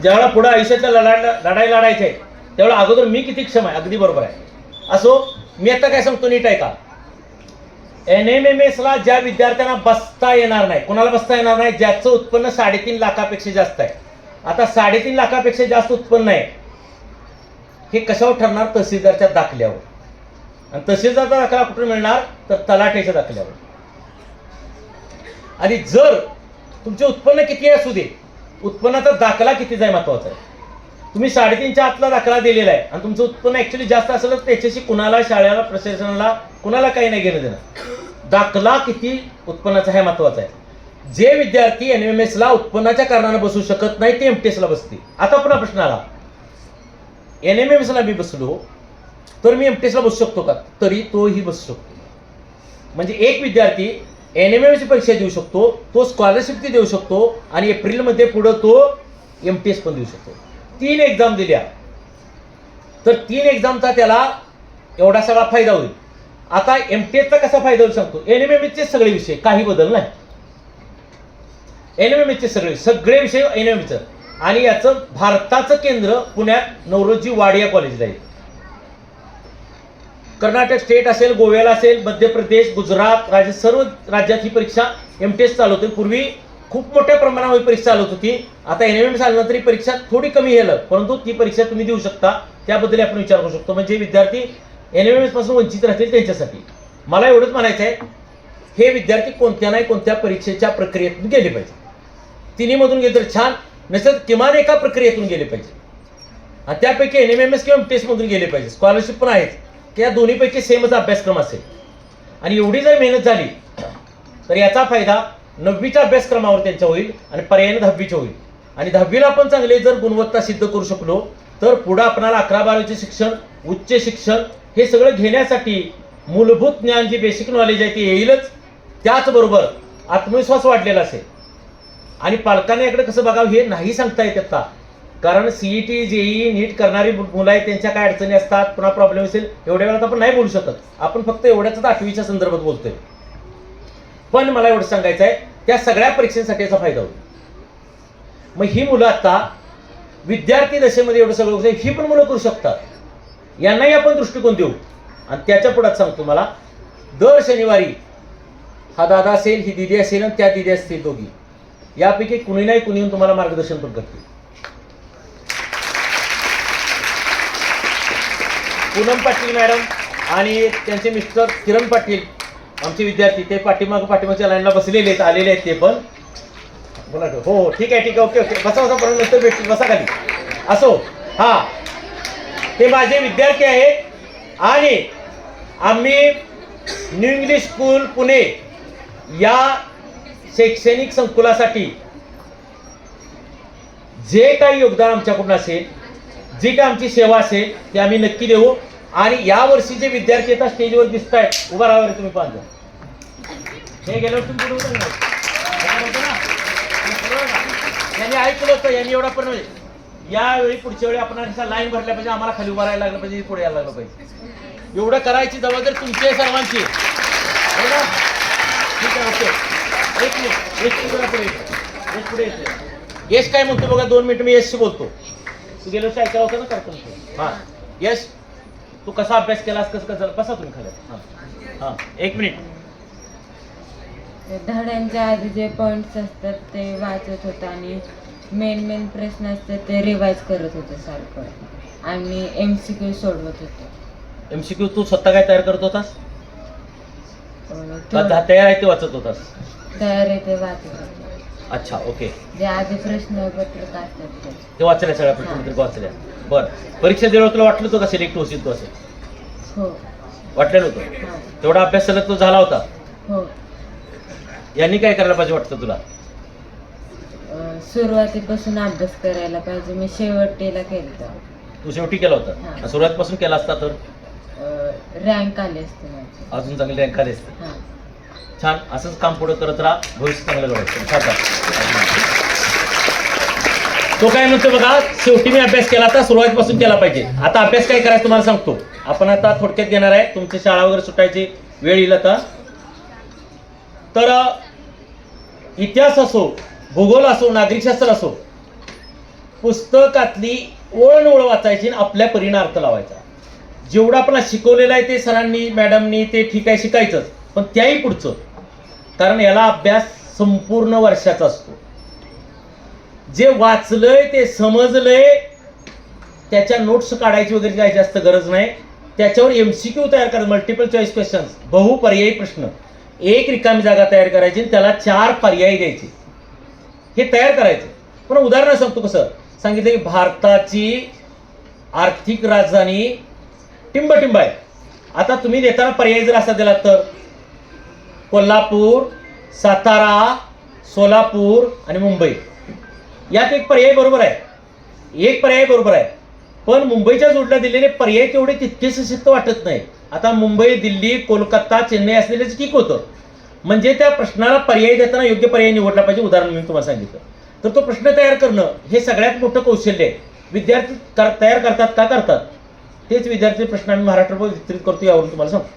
ज्यावेळेला पुढे आयुष्यातल्या लढाई लढायची आहे त्यावेळेला अगोदर मी किती क्षम आहे. अगदी बरोबर आहे. असो, मी आता काय सांगतो नीट आहे का, एनएमएमएसला ज्या विद्यार्थ्यांना बसता येणार नाही, कोणाला बसता येणार नाही, ज्याचं उत्पन्न 3.5 लाखापेक्षा जास्त आहे. आता 3.5 लाखापेक्षा जास्त उत्पन्न आहे हे कशावर ठरणार? तहसीलदारच्या दाखल्यावर. आणि तहसीलदारचा दाखला कुठे मिळणार? तर तलाठ्याच्या दाखल्यावर. आणि जर तुमचे उत्पन्न किती असू दे, उत्पन्नाचा दाखला कितीचा आहे महत्वाचा आहे. तुम्ही 3.5च्या आतला दाखला दिलेला आहे आणि तुमचं उत्पन्न ऍक्च्युली जास्त असेल तर त्याच्याशी कुणाला, शाळेला, प्रशासनाला, कुणाला काही नाही घेणं देणं. दाखला किती उत्पन्नाचा हे महत्वाचा आहे. जे विद्यार्थी एनएमएमएसला उत्पन्नाच्या कारणाने बसू शकत नाही ते एमटीएसला बसतील. आता पुन्हा प्रश्न आला, एनएमएमएसला मी बसलो तर मी एमटीएसला बसू शकतो का? तरी तोही बसू शकतो. म्हणजे एक विद्यार्थी एनएमएमएसची परीक्षा देऊ शकतो, तो स्कॉलरशिप ती देऊ शकतो आणि एप्रिलमध्ये पुढे तो एमटीएस पण देऊ शकतो. 3 एक्झाम दिल्या तर 3 एक्झामचा त्याला एवढा सगळा फायदा होईल. आता एमटीएसचा कसा फायदा होईल सांगतो. एनएमएमएसचे सगळे विषय, काही बदल नाही. एनएमएमएसचे सगळे विषय एनएमएमएसचं. आणि याचं भारताचं केंद्र पुण्यात नवरोजी वाडिया कॉलेजला आहे. कर्नाटक स्टेट असेल, गोव्याला असेल, मध्य प्रदेश, गुजरात, सर्व राज्यात ही परीक्षा एमटीएस चालू होती. पूर्वी खूप मोठ्या प्रमाणावर ही परीक्षा चालत होती. आता एनएमएमएस आल्यानंतर ही परीक्षा थोडी कमी झालं, परंतु ती परीक्षा तुम्ही देऊ शकता. त्याबद्दल आपण विचार करू शकतो. म्हणजे विद्यार्थी एनएमएमएस पासून वंचित राहतील त्यांच्यासाठी मला एवढंच म्हणायचं आहे, हे विद्यार्थी कोणत्या नाही कोणत्या परीक्षेच्या प्रक्रियेतून गेले पाहिजे. तिन्हीमधून गेले तर छान, नसेल किमान एका प्रक्रियेतून गेले पाहिजे. आणि त्यापैकी एनएमएमएस किंवा एमटीएस मधून गेले पाहिजे. स्कॉलरशिप पण आहेच. त्या दोन्हीपैकी सेमच अभ्यासक्रम असेल. आणि एवढी जर मेहनत झाली तर याचा फायदा 9वीच्या अभ्यासक्रमावर त्यांच्या होईल आणि पर्यायाने 10वीच्या होईल. आणि 10वीला पण चांगले जर गुणवत्ता सिद्ध करू शकलो तर पुढे आपल्याला 11-12चे शिक्षण, उच्च शिक्षण हे सगळं घेण्यासाठी मूलभूत ज्ञान, जे बेसिक नॉलेज आहे ते येईलच. त्याचबरोबर आत्मविश्वास वाढलेला असेल. आणि पालकांना याकडे कसं बघावं हे नाही सांगता येत आता, कारण सीईटी, जेईई, नीट करणारी मुलं आहेत, त्यांच्या काय अडचणी असतात, पुन्हा प्रॉब्लेम असेल. एवढ्या वेळात आपण नाही बोलू शकत. आपण फक्त एवढ्याच 8वीच्या संदर्भात बोलतोय. पण मला एवढं सांगायचं आहे, त्या सगळ्या परीक्षेसाठी याचा फायदा होईल. मग ही मुलं आता विद्यार्थी दशेमध्ये एवढं सगळं ही पण मुलं करू शकतात. यांनाही आपण दृष्टिकोन देऊ. आणि त्याच्या पुढे सांगतो, मला दर शनिवारी हा दादा असेल, ही दिदी असेल आणि त्या दिदी असतील दोघी, यापैकी कुणी नाही कुणी येऊन तुम्हाला मार्गदर्शन पण करतील. पूनम पाटील मॅडम आणि त्यांचे मिस्टर किरण पाटील, आमचे विद्यार्थी, ते पाठीमागच्या लाईनला बसलेले आहेत, आलेले आहेत ते पण. बोला. हो ठीक आहे, ओके, बसा परत नंतर भेटतील, बसा खाली. असो, हा, ते माझे विद्यार्थी आहेत. आणि आम्ही न्यू इंग्लिश स्कूल पुणे या शैक्षणिक संकुलासाठी जे काही योगदान आमच्याकडून असेल, जी काय आमची सेवा असेल ते आम्ही नक्की देऊ. आणि यावर्षी जे विद्यार्थी येतात स्टेजवर दिसत आहेत, उभा राहावर तुम्ही पाहता, हे गेल्यावर तुम्ही कुठे उभं यांनी ऐकलं होतं, यांनी एवढा पण यावेळी पुढच्या वेळी आपण लाईन भरल्या पाहिजे, आम्हाला खाली उभा राहायला लागलं पाहिजे, पुढे यायला लागलं पाहिजे. एवढं करायची जबाबदारी तुमची आहे सर्वांची. ठीक आहे, ओके. एक मिनिट, पुढे येते. यश काय म्हणतो बघा, 2 मिनिटं मी यशशी बोलतो. तू गेलो ऐकायला होतं ना करतो. हा यश, तू कसा अभ्यास केलास, कसं कसं, बसा तुम्ही खाली. हा 1 मिनिट. धड्यांच्या आधी जे पॉइंट्स असतात ते वाचत होतं आणि मेन प्रश्न असतात ते रिवाइज करत होते सारखं आणि MCQ सोडवत होते. MCQ तू स्वतः काय तयार करत होतास? तयार आहे ते वाचत होतास? तयार आहे ते वाचत होते. अच्छा, ओके. जे आधी प्रश्नपत्रक असतात ते वाचल्या, सगळ्या प्रश्नपत्रिका वाचल्या. बरं, परीक्षा दिल्यावर तुला वाटलं होतं का सिलेक्ट होशील तू असं? हो. वाटलेलं होतं? हो. तेवढा अभ्यास सलग तो झाला होता? हो. यांनी काय करायला पाहिजे वाटतं तुला? सुरुवातीपासून अभ्यास करायला पाहिजे. मी शेवटीला केलं. तू शेवटी केला होता? हां. सुरुवातीपासून केला असता तर रँक आली असते माझी. अजून चांगली रँक आली असते. हां. छान, असंच काम पुढे करत राहा, भविष्य चांगलं घडायचं. तो काय म्हणतो बघा, शेवटी मी अभ्यास केला आता, सुरुवातीपासून केला पाहिजे. आता अभ्यास काय करायचं तुम्हाला सांगतो. आपण आता थोडक्यात घेणार आहे, तुमची शाळा वगैरे सुटायची वेळ येईल आता. तर इतिहास असो, भूगोल असो, नागरिकशास्त्र असो, पुस्तकातली ओळण वाचायची आणि आपल्या परीने अर्थ लावायचा. जेवढं आपण शिकवलेलं आहे ते सरांनी मॅडमनी ते ठीक आहे शिकायचंच, पण त्याही पुढचं, कारण याला अभ्यास संपूर्ण वर्षाचा असतो. जे वाचलंय ते समजलंय त्याच्या नोट्स काढायची वगैरे काही जास्त गरज नाही. त्याच्यावर MCQ तयार करायचं, मल्टिपल चॉईस क्वेश्चन्स, बहुपर्यायी प्रश्न. 1 रिकामी जागा तयार करायची आणि त्याला 4 पर्याय द्यायचे, हे तयार करायचं. पण उदाहरण सांगतो कसं सांगितलं की भारताची आर्थिक राजधानी टिंबटिंब आहे. आता तुम्ही देताना पर्याय जर असा दिला तर कोल्हापूर, सातारा, सोलापूर आणि मुंबई, यात एक पर्याय बरोबर आहे, एक पर्याय बरोबर आहे. पण मुंबईच्या जोडला दिलेले पर्याय तेवढे तितके सशक्त वाटत नाही. आता मुंबई, दिल्ली, कोलकाता, चेन्नई असलेलेच ठीक होतं. म्हणजे त्या प्रश्नाला पर्याय देताना योग्य पर्याय निवडला पाहिजे. उदाहरण मी तुम्हाला सांगितलं तर तो प्रश्न तयार करणं हे सगळ्यात मोठं कौशल्य आहे. विद्यार्थी तयार करतात का करतात, तेच विद्यार्थी प्रश्न आम्ही महाराष्ट्रभर वितरित करतो, यावरून तुम्हाला सांगतो.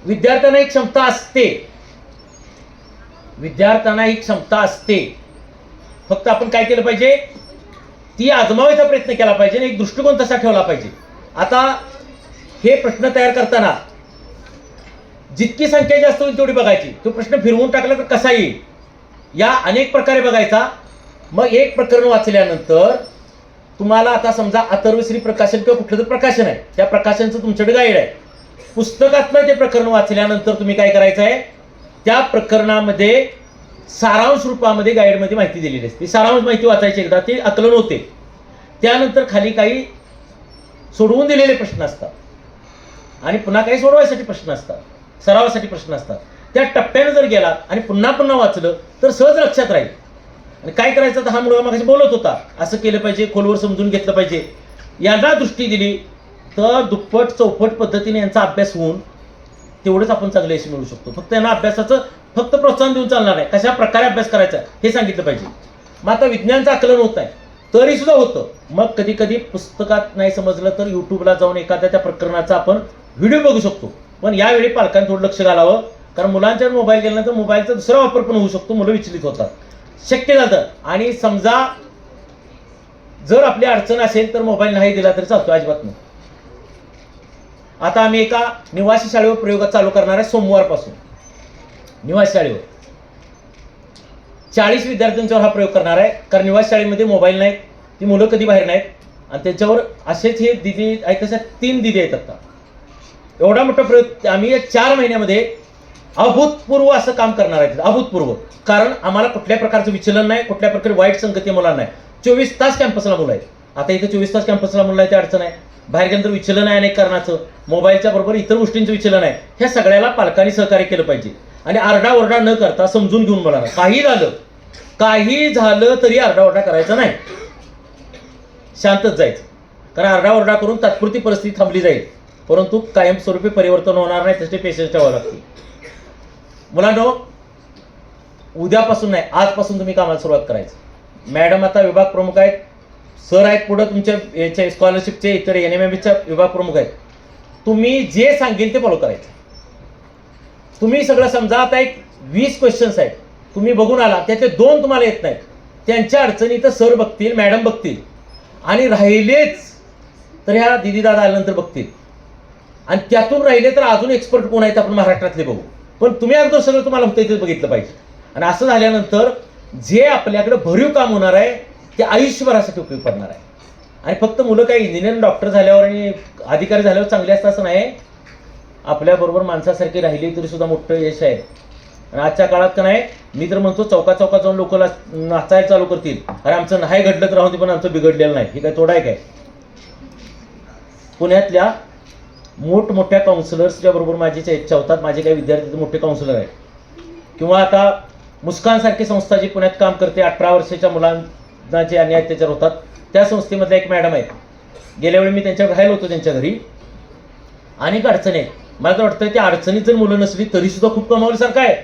विद्यार्थ्यांना एक क्षमता असते, विद्यार्थ्यांना ही क्षमता असते, फक्त आपण काय केलं पाहिजे, ती आजमावायचा प्रयत्न केला पाहिजे आणि एक दृष्टिकोन तसा ठेवला पाहिजे. आता हे प्रश्न तयार करताना जितकी संख्या जास्त होईल तेवढी बघायची. तो प्रश्न फिरवून टाकला तर कसा येईल या अनेक प्रकारे बघायचा. मग एक प्रकरण वाचल्यानंतर तुम्हाला आता समजा अथर्वश्री प्रकाशन किंवा कुठलं तर प्रकाशन आहे, त्या प्रकाशनचं तुमच्याकडे गाईड आहे. पुस्तकातलं ते प्रकरण वाचल्यानंतर तुम्ही काय करायचं आहे, त्या प्रकरणामध्ये सारांश रूपामध्ये गाईडमध्ये माहिती दिलेली असते. सारांश माहिती वाचायची, एकदा ती आकलन होते. त्यानंतर खाली काही सोडवून दिलेले प्रश्न असतात आणि पुन्हा काही सोडवायसाठी प्रश्न असतात, सरावासाठी प्रश्न असतात. त्या टप्प्यानं जर गेला आणि पुन्हा पुन्हा वाचलं तर सहज लक्षात राहील. आणि काय करायचं, तर हा मुलगा मागाशी बोलत होता, असं केलं पाहिजे, खोलवर समजून घेतलं पाहिजे, यांना दृष्टी दिली तर दुप्पट चौपट पद्धतीने यांचा अभ्यास होऊन तेवढंच आपण चांगलं यश मिळू शकतो. फक्त यांना अभ्यासाचं फक्त प्रोत्साहन देऊन चालणार नाही, कशा प्रकारे अभ्यास करायचा हे सांगितलं पाहिजे. मग आता विज्ञानचं आकलन होत आहे तरी सुद्धा होतं. मग कधी कधी पुस्तकात नाही समजलं तर यूट्यूबला जाऊन एखाद्या त्या प्रकरणाचा आपण व्हिडिओ बघू शकतो. पण यावेळी पालकांनी थोडं लक्ष घालावं, कारण मुलांच्या मोबाईल गेल्यानंतर मोबाईलचा दुसरा वापर पण होऊ शकतो, मुलं विचलित होतात. शक्य झालं आणि समजा जर आपली अडचण असेल तर मोबाईल नाही दिला तरी चालतो, अजिबात नाही. आता आम्ही एका निवासी शाळेवर प्रयोग चालू करणार आहे सोमवारपासून. निवासी शाळेवर 40 विद्यार्थ्यांच्यावर हा प्रयोग करणार आहे, कारण निवासी शाळेमध्ये मोबाईल नाहीत, ती मुलं कधी बाहेर नाहीत आणि त्यांच्यावर असेच हे दिदी आहेत, तशा 3 दिदी आहेत. आता एवढा मोठा प्रयोग आम्ही 4 महिन्यामध्ये अभूतपूर्व असं काम करणार आहे, अभूतपूर्व. कारण आम्हाला कुठल्या प्रकारचं विचलन नाही, कुठल्या प्रकारे वाईट संगती मुलांना नाही. 24 तास कॅम्पसला मुलं आहेत. आता इथं 24 तास कॅम्पसला मुलं आहे, ते अडचण आहे. बाहेर गेल्यानंतर विचलन आहे अनेक कारणाचं, मोबाईलच्या बरोबर इतर गोष्टींचं विचलन आहे. ह्या सगळ्याला पालकांनी सहकार्य केलं पाहिजे आणि आरडाओरडा न करता समजून घेऊन मुलांना काही झालं तरी आरडाओरडा करायचा नाही, शांतच जायचं. कारण आरडाओरडा करून तात्पुरती परिस्थिती थांबली जाईल, परंतु कायमस्वरूपी परिवर्तन होणार नाही, त्याचे पेशन्स ठेवावं लागते. मुलांनो, उद्यापासून नाही आजपासून तुम्ही कामाला सुरुवात करायचं. मॅडम आता विभाग प्रमुख आहेत, सर आहेत पुढं तुमच्या याच्या स्कॉलरशिपचे, इतर NMMSच्या विभाग प्रमुख आहेत. तुम्ही जे सांगेल ते फॉलो करायचं. तुम्ही सगळं समजा, आता एक 20 क्वेश्चन्स आहेत, तुम्ही बघून आला त्यातले 2 तुम्हाला येत नाहीत, त्यांच्या अडचणी तर सर बघतील, मॅडम बघतील, आणि राहिलेच तर ह्या दिदी दादा आल्यानंतर बघतील, आणि त्यातून राहिले तर अजून एक्सपर्ट कोण आहेत आपण महाराष्ट्रातले बघू. पण तुम्ही अगोदर सगळं तुम्हाला होतं ते बघितलं पाहिजे. आणि असं झाल्यानंतर जे आपल्याकडे भरीव काम होणार आहे ते आयुष्यभरासाठी उपयोग पडणार आहे. आणि फक्त मुलं काही इंजिनियर डॉक्टर झाल्यावर आणि अधिकारी झाल्यावर चांगले असतं असं नाही. आपल्याबरोबर माणसासारखी राहिली तरी सुद्धा मोठं यश आहे. आणि आजच्या काळात का नाही, मी तर म्हणतो चौकात जाऊन लोक नाचायला चालू करतील, अरे आमचं नाही घडलं तर राहून ते, पण आमचं बिघडलेलं नाही. हे काय थोडं आहे काय? पुण्यातल्या मोठमोठ्या काउन्सिलर्सच्या बरोबर माझी इच्छा होतात. माझे काही विद्यार्थी मोठे काउन्सिलर आहेत. किंवा आता मुस्कानसारखी संस्था जी पुण्यात काम करते, 18 वर्षाच्या मुलांना जे अन्याय अत्याचार होतात, त्या संस्थेमधल्या एक मॅडम आहेत. गेल्या वेळी मी त्यांच्यावर राहिलो होतो त्यांच्या घरी. अनेक अडचणी आहेत. मला तर वाटतं त्या अडचणीत जर मुलं नसली तरीसुद्धा खूप कमावल्यासारखं आहे.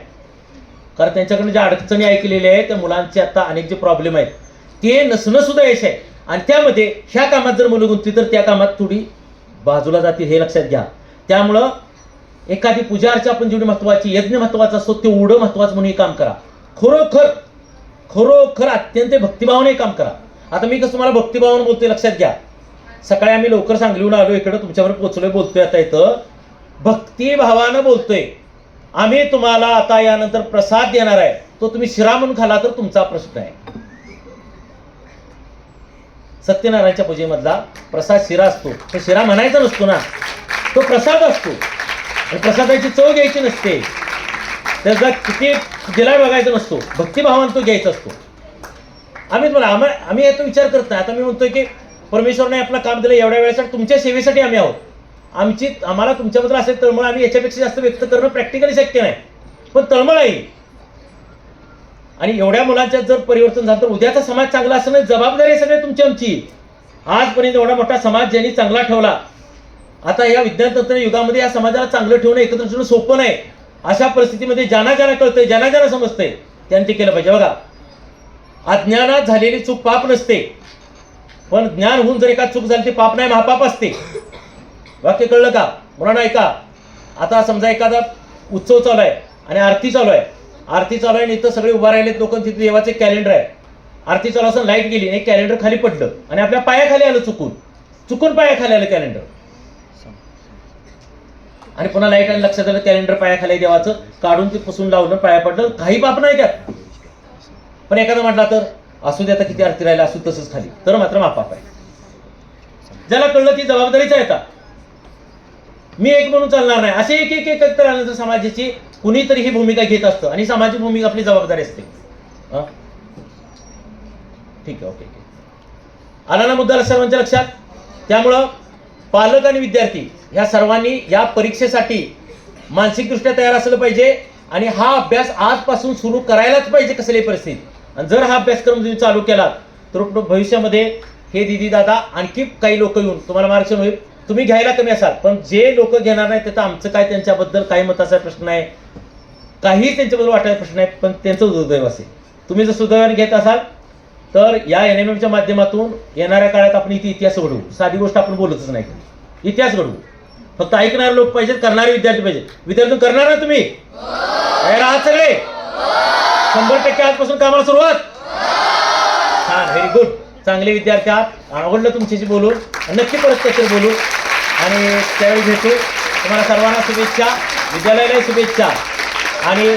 कारण त्यांच्याकडून ज्या अडचणी ऐकलेल्या आहेत त्या मुलांचे आता अनेक जे प्रॉब्लेम आहेत ते नसणं सुद्धा यश आहे. आणि त्यामध्ये ह्या कामात जर मुलं गुंतली तर त्या कामात थोडी बाजूला जातील, हे लक्षात घ्या. त्यामुळं एखादी पूजा अर्चा आपण जेवढी महत्त्वाची, यज्ञ महत्त्वाचा असतो तेवढं महत्त्वाचं म्हणून हे काम करा. खरोखर अत्यंत भक्तिभावाने काम करा. आता मी कसं तुम्हाला भक्तिभावाने बोलतोय लक्षात घ्या. सकाळी आम्ही लवकर सांगलीहून आलो, इकडं तुमच्याबरोबर पोहोचलोय, बोलतोय आता इथं भक्तिभावानं बोलतोय. आम्ही तुम्हाला आता यानंतर प्रसाद देणार आहे, तो तुम्ही शिरा म्हणून खाला तर तुमचा प्रश्न आहे. सत्यनारायणच्या पूजेमधला प्रसाद शिरा असतो. तो शिरा म्हणायचा नसतो ना, तो प्रसाद असतो. आणि प्रसादाची चव घ्यायची नसते, त्याचा किती दिलाय बघायचा नसतो, भक्तिभावानं तो घ्यायचा असतो. आम्ही याचा विचार करत नाही. आता मी म्हणतोय की परमेश्वरने आपलं काम दिलं एवढ्या वेळेसाठी, तुमच्या सेवेसाठी आम्ही आहोत. आम्हाला तुमच्याबद्दल असेल तळमळ आम्ही याच्यापेक्षा जास्त व्यक्त करणं प्रॅक्टिकली शक्य नाही, पण तळमळ आहे. आणि एवढ्या मुलांच्यात जर परिवर्तन झालं तर उद्याचा समाज चांगला असणं जबाबदारी आहे सगळे तुमची आमची. आजपर्यंत एवढा मोठा समाज ज्यांनी चांगला ठेवला, आता या विज्ञान तंत्रज्ञान युगामध्ये या समाजाला चांगलं ठेवणं, एकत्र ठेवणं सोपं नाही. अशा परिस्थितीमध्ये ज्यांना कळतंय, ज्यांना समजतंय त्यांनी ते केलं पाहिजे. बघा, अज्ञानात झालेली चूक पाप नसते, पण ज्ञान होऊन जर एका चूक झाली ती पाप नाही, महापाप असते. वाक्य कळलं का? मुलांना ऐका. आता समजा एखादा उत्सव चालू आहे आणि आरती चालू आहे आणि इथं सगळे उभा राहिलेत लोक, तिथे देवाचे कॅलेंडर आहे. आरती चालू असताना लाईट गेली आणि एक कॅलेंडर खाली पडलं आणि आपल्या पायाखाली आलं, चुकून पायाखाली आलं कॅलेंडर. आणि पुन्हा लाईट आणि लक्षात आलं कॅलेंडर पायाखाली देवाचं, काढून ते पुसून लावलं, पाया पडलं, काही पाप नाही त्यात. पण एखादा म्हटला तर असू दे आता किती आरती राहिला, असू तसंच खाली, तर मात्र महापाप आहे. ज्याला कळलं ती जबाबदारीच आहे. आता मी एक म्हणून चालणार नाही, असे एक तर आल्यानंतर समाजाची कुणीतरी ही भूमिका घेत असतं आणि समाजाची भूमिका आपली जबाबदारी असते. ठीक आहे, ओके. आला ना मुद्दा सर्वांच्या लक्षात? त्यामुळं पालक आणि विद्यार्थी ह्या सर्वांनी या परीक्षेसाठी मानसिकदृष्ट्या तयार असलं पाहिजे. आणि हा अभ्यास आजपासून सुरू करायलाच पाहिजे कसल्याही परिस्थितीत. आणि जर हा अभ्यासक्रम तुम्ही चालू केला तर भविष्यामध्ये हे दिदी दादा आणखी काही लोक येऊन तुम्हाला मार्गदर्शन होईल. तुम्ही घ्यायला कमी असाल, पण जे लोक घेणार नाही त्याचा आमचं काय त्यांच्याबद्दल काही मताचा प्रश्न नाही, काहीच त्यांच्याबद्दल वाटायचा प्रश्न नाही, पण त्यांचं दुर्दैव असेल. तुम्ही जर सुदैवाने घेत असाल तर या NMMच्या माध्यमातून येणाऱ्या काळात आपण इथे इतिहास घडवू. साधी गोष्ट आपण बोलतच नाही, इतिहास घडवू. फक्त ऐकणारे लोक पाहिजेत, करणारे विद्यार्थी पाहिजे. विद्यार्थी करणार ना तुम्ही? तयार आहात सगळे? 100% आजपासून कामाला सुरुवात. छान, व्हेरी गुड. चांगले विद्यार्थी आहात. आवडलं तुमच्याशी बोलून. नक्की परत कधी बोलू आणि त्यावेळी भेटू. तुम्हाला सर्वांना शुभेच्छा, विद्यालयाला शुभेच्छा. आणि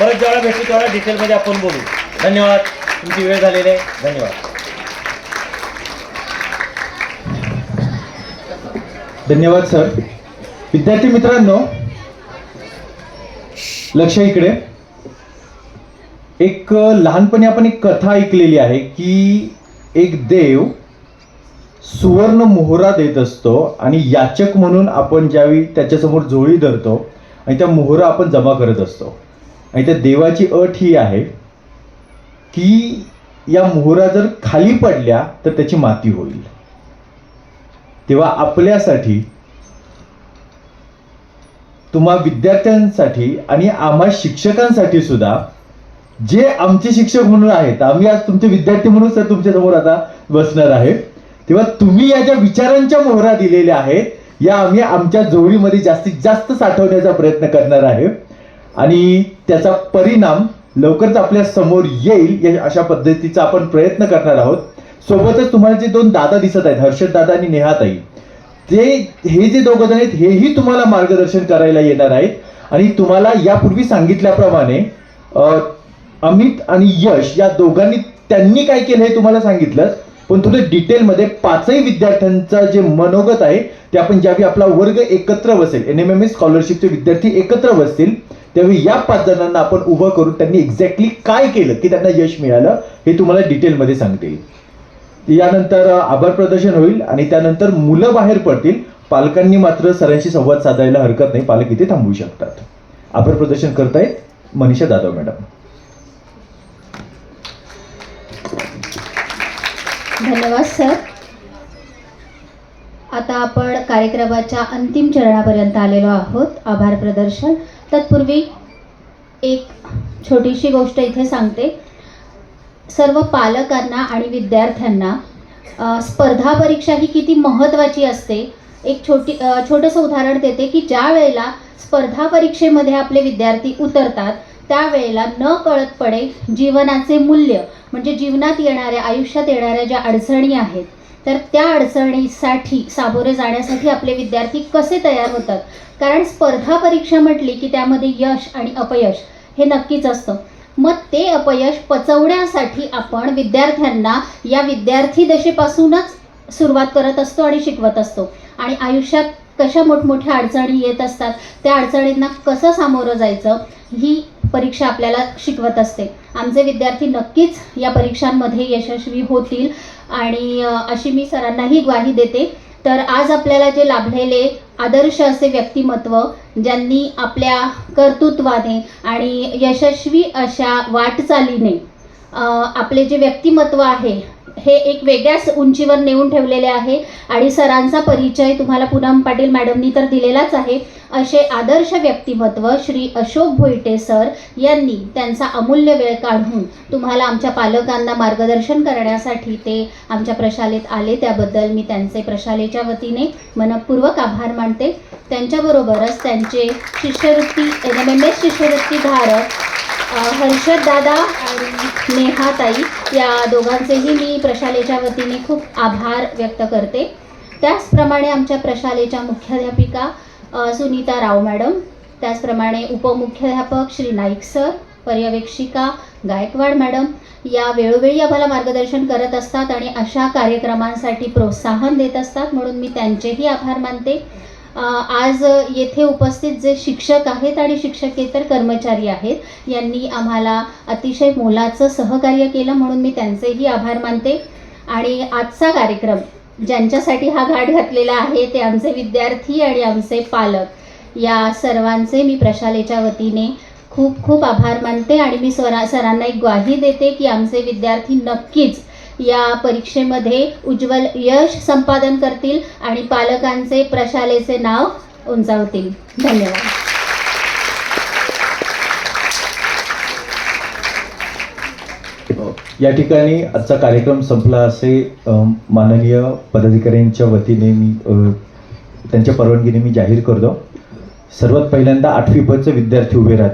परत जेव्हा भेटू तेवढा डिटेलमध्ये आपण बोलू. धन्यवाद. तुमची वेळ झालेली आहे. धन्यवाद. धन्यवाद सर. विद्यार्थी मित्रांनो, लक्ष इकडे. एक लहानपणी आपण एक कथा ऐकलेली आहे की एक देव सुवर्ण मोहरा देत असतो आणि याचक म्हणून आपण ज्यावेळी त्याच्यासमोर झोळी धरतो आणि त्या मोहरा आपण जमा करत असतो. आणि त्या देवाची अट ही आहे की या मोहरा जर खाली पडल्या तर त्याची माती होईल. तेव्हा आपल्यासाठी, तुम्हा विद्यार्थ्यांसाठी आणि आम्हा शिक्षकांसाठी सुद्धा, जे आमचे शिक्षक म्हणून आहेत, आम्ही आज तुमचे विद्यार्थी म्हणून सर तुमच्या समोर आता बसणार आहे, तेव्हा तुम्ही या ज्या विचारांच्या मोहरा दिलेल्या आहेत या आम्ही आमच्या जोडीमध्ये जास्तीत जास्त साठवण्याचा प्रयत्न करणार आहे. आणि त्याचा परिणाम लवकरच आपल्या समोर येईल या अशा पद्धतीचा आपण प्रयत्न करणार आहोत. सोबतच तुम्हाला जे 2 दादा दिसत आहेत, हर्षद दादा आणि नेहाताई, हे जे दोघं जण आहेत हेही तुम्हाला मार्गदर्शन करायला येणार आहेत आणि तुम्हाला यापूर्वी सांगितल्याप्रमाणे अमित आणि यश या दोघांनी त्यांनी काय केलं हे तुम्हाला सांगितलं, पण थोडं डिटेलमध्ये 5ही विद्यार्थ्यांचं जे मनोगत आहे ते आपण ज्यावेळी आपला वर्ग एकत्र बसेल, NMMS स्कॉलरशिपचे विद्यार्थी एकत्र बसतील त्यावेळी या 5 जणांना आपण उभं करून त्यांनी एक्झॅक्टली काय केलं की त्यांना यश मिळालं हे तुम्हाला डिटेलमध्ये सांगतील. यानंतर आभार प्रदर्शन होईल आणि त्यानंतर मुलं बाहेर पडतील. पालकांनी मात्र सरांशी संवाद साधायला हरकत नाही, पालक इथे थांबू शकतात. आभार प्रदर्शन करतायत मनीषा जाधव मॅडम. धन्यवाद सर. आता आपण कार्यक्रमाच्या अंतिम चरणापर्यंत आलेलो आहोत, आभार प्रदर्शन. तत्पूर्वी एक छोटीशी गोष्ट इथे सांगते. सर्व पालकांना आणि विद्यार्थ्यांना स्पर्धा परीक्षा ही किती महत्त्वाची असते एक छोटंसं उदाहरण देते की ज्या वेळेला स्पर्धा परीक्षेमध्ये आपले विद्यार्थी उतरतात त्यावेळेला न कळतपणे जीवनाचे मूल्य म्हणजे जीवनात येणाऱ्या आयुष्यात येणाऱ्या ज्या अडचणी आहेत तर त्या अडचणीसाठी सामोरे जाण्यासाठी आपले विद्यार्थी कसे तयार होतात. कारण स्पर्धा परीक्षा म्हटली की त्यामध्ये यश आणि अपयश हे नक्कीच असतं. मग ते अपयश पचवण्यासाठी आपण विद्यार्थ्यांना या विद्यार्थी दशेपासूनच सुरुवात करत असतो आणि शिकवत असतो. आणि आयुष्यात कशा मोठमोठ्या अडचणी येत असतात त्या अडचणींना कसं सामोरं जायचं ही परीक्षा आपल्याला शिकवत असते. आमचे विद्यार्थी नक्कीच या परीक्षांमध्ये यशस्वी होतील आणि अशी मी सरांनाही ग्वाही देते. तर आज आपल्याला जे लाभलेले आदर्श असे व्यक्तिमत्व ज्यांनी आपल्या कर्तृत्वाने आणि यशस्वी अशा वाटचालीने आपले जे व्यक्तिमत्व आहे हे एक वेगळ्याच उंचीवर नेऊन ठेवलेले आहे आणि सरांचा परिचय तुम्हाला पूनम पाटील मॅडमनी तर दिलेलाच आहे. असे आदर्श व्यक्तिमत्व श्री अशोक भोईटे सर यांनी त्यांचा अमूल्य वेळ काढून तुम्हाला आमच्या पालकांना मार्गदर्शन करण्यासाठी ते आमच्या प्रशालेत आले त्याबद्दल मी त्यांचे प्रशालेच्या वतीने मनपूर्वक आभार मानते. त्यांच्याबरोबरच त्यांचे शिष्यवृत्ती NMMS शिष्यवृत्ती धारक हर्षद दादा आणि नेहाताई या दोघांचेही मी प्रशालेच्या वतीने खूप आभार व्यक्त करते. त्याचप्रमाणे आमच्या प्रशालेच्या मुख्याध्यापिका सुनीता राव मॅडम, त्याचप्रमाणे उपमुख्याध्यापक श्री नाईक सर, पर्यवेक्षिका गायकवाड मॅडम या वेळोवेळी आम्हाला मार्गदर्शन करत असतात आणि अशा कार्यक्रमांसाठी प्रोत्साहन देत असतात म्हणून मी त्यांचेही आभार मानते. आज येथे उपस्थित जे शिक्षक आहेत आणि शिक्षकेतर कर्मचारी आहेत यांनी आम्हाला अतिशय मोलाचं सहकार्य केलं म्हणून मी त्यांचेही आभार मानते. आणि आजचा कार्यक्रम ज्यांच्यासाठी हा घाट घातलेला आहे ते आमचे विद्यार्थी आणि आमचे पालक या सर्वांचे मी प्रशालेच्या वतीने खूप खूप आभार मानते. आणि मी सरांना एक ग्वाही देते की आमचे विद्यार्थी नक्कीच या परीक्षेमध्ये उज्ज्वल यश संपादन करतील आणि पालकांचे प्रशालेचे नाव उंचावतील. धन्यवाद. या ठिकाणी आजचा कार्यक्रम संपला असे माननीय पदाधिकाऱ्यांच्या वतीने मी त्यांच्या परवानगीने मी जाहीर करतो. सर्वात पहिल्यांदा 8वी ब चे विद्यार्थी उभे राहतील.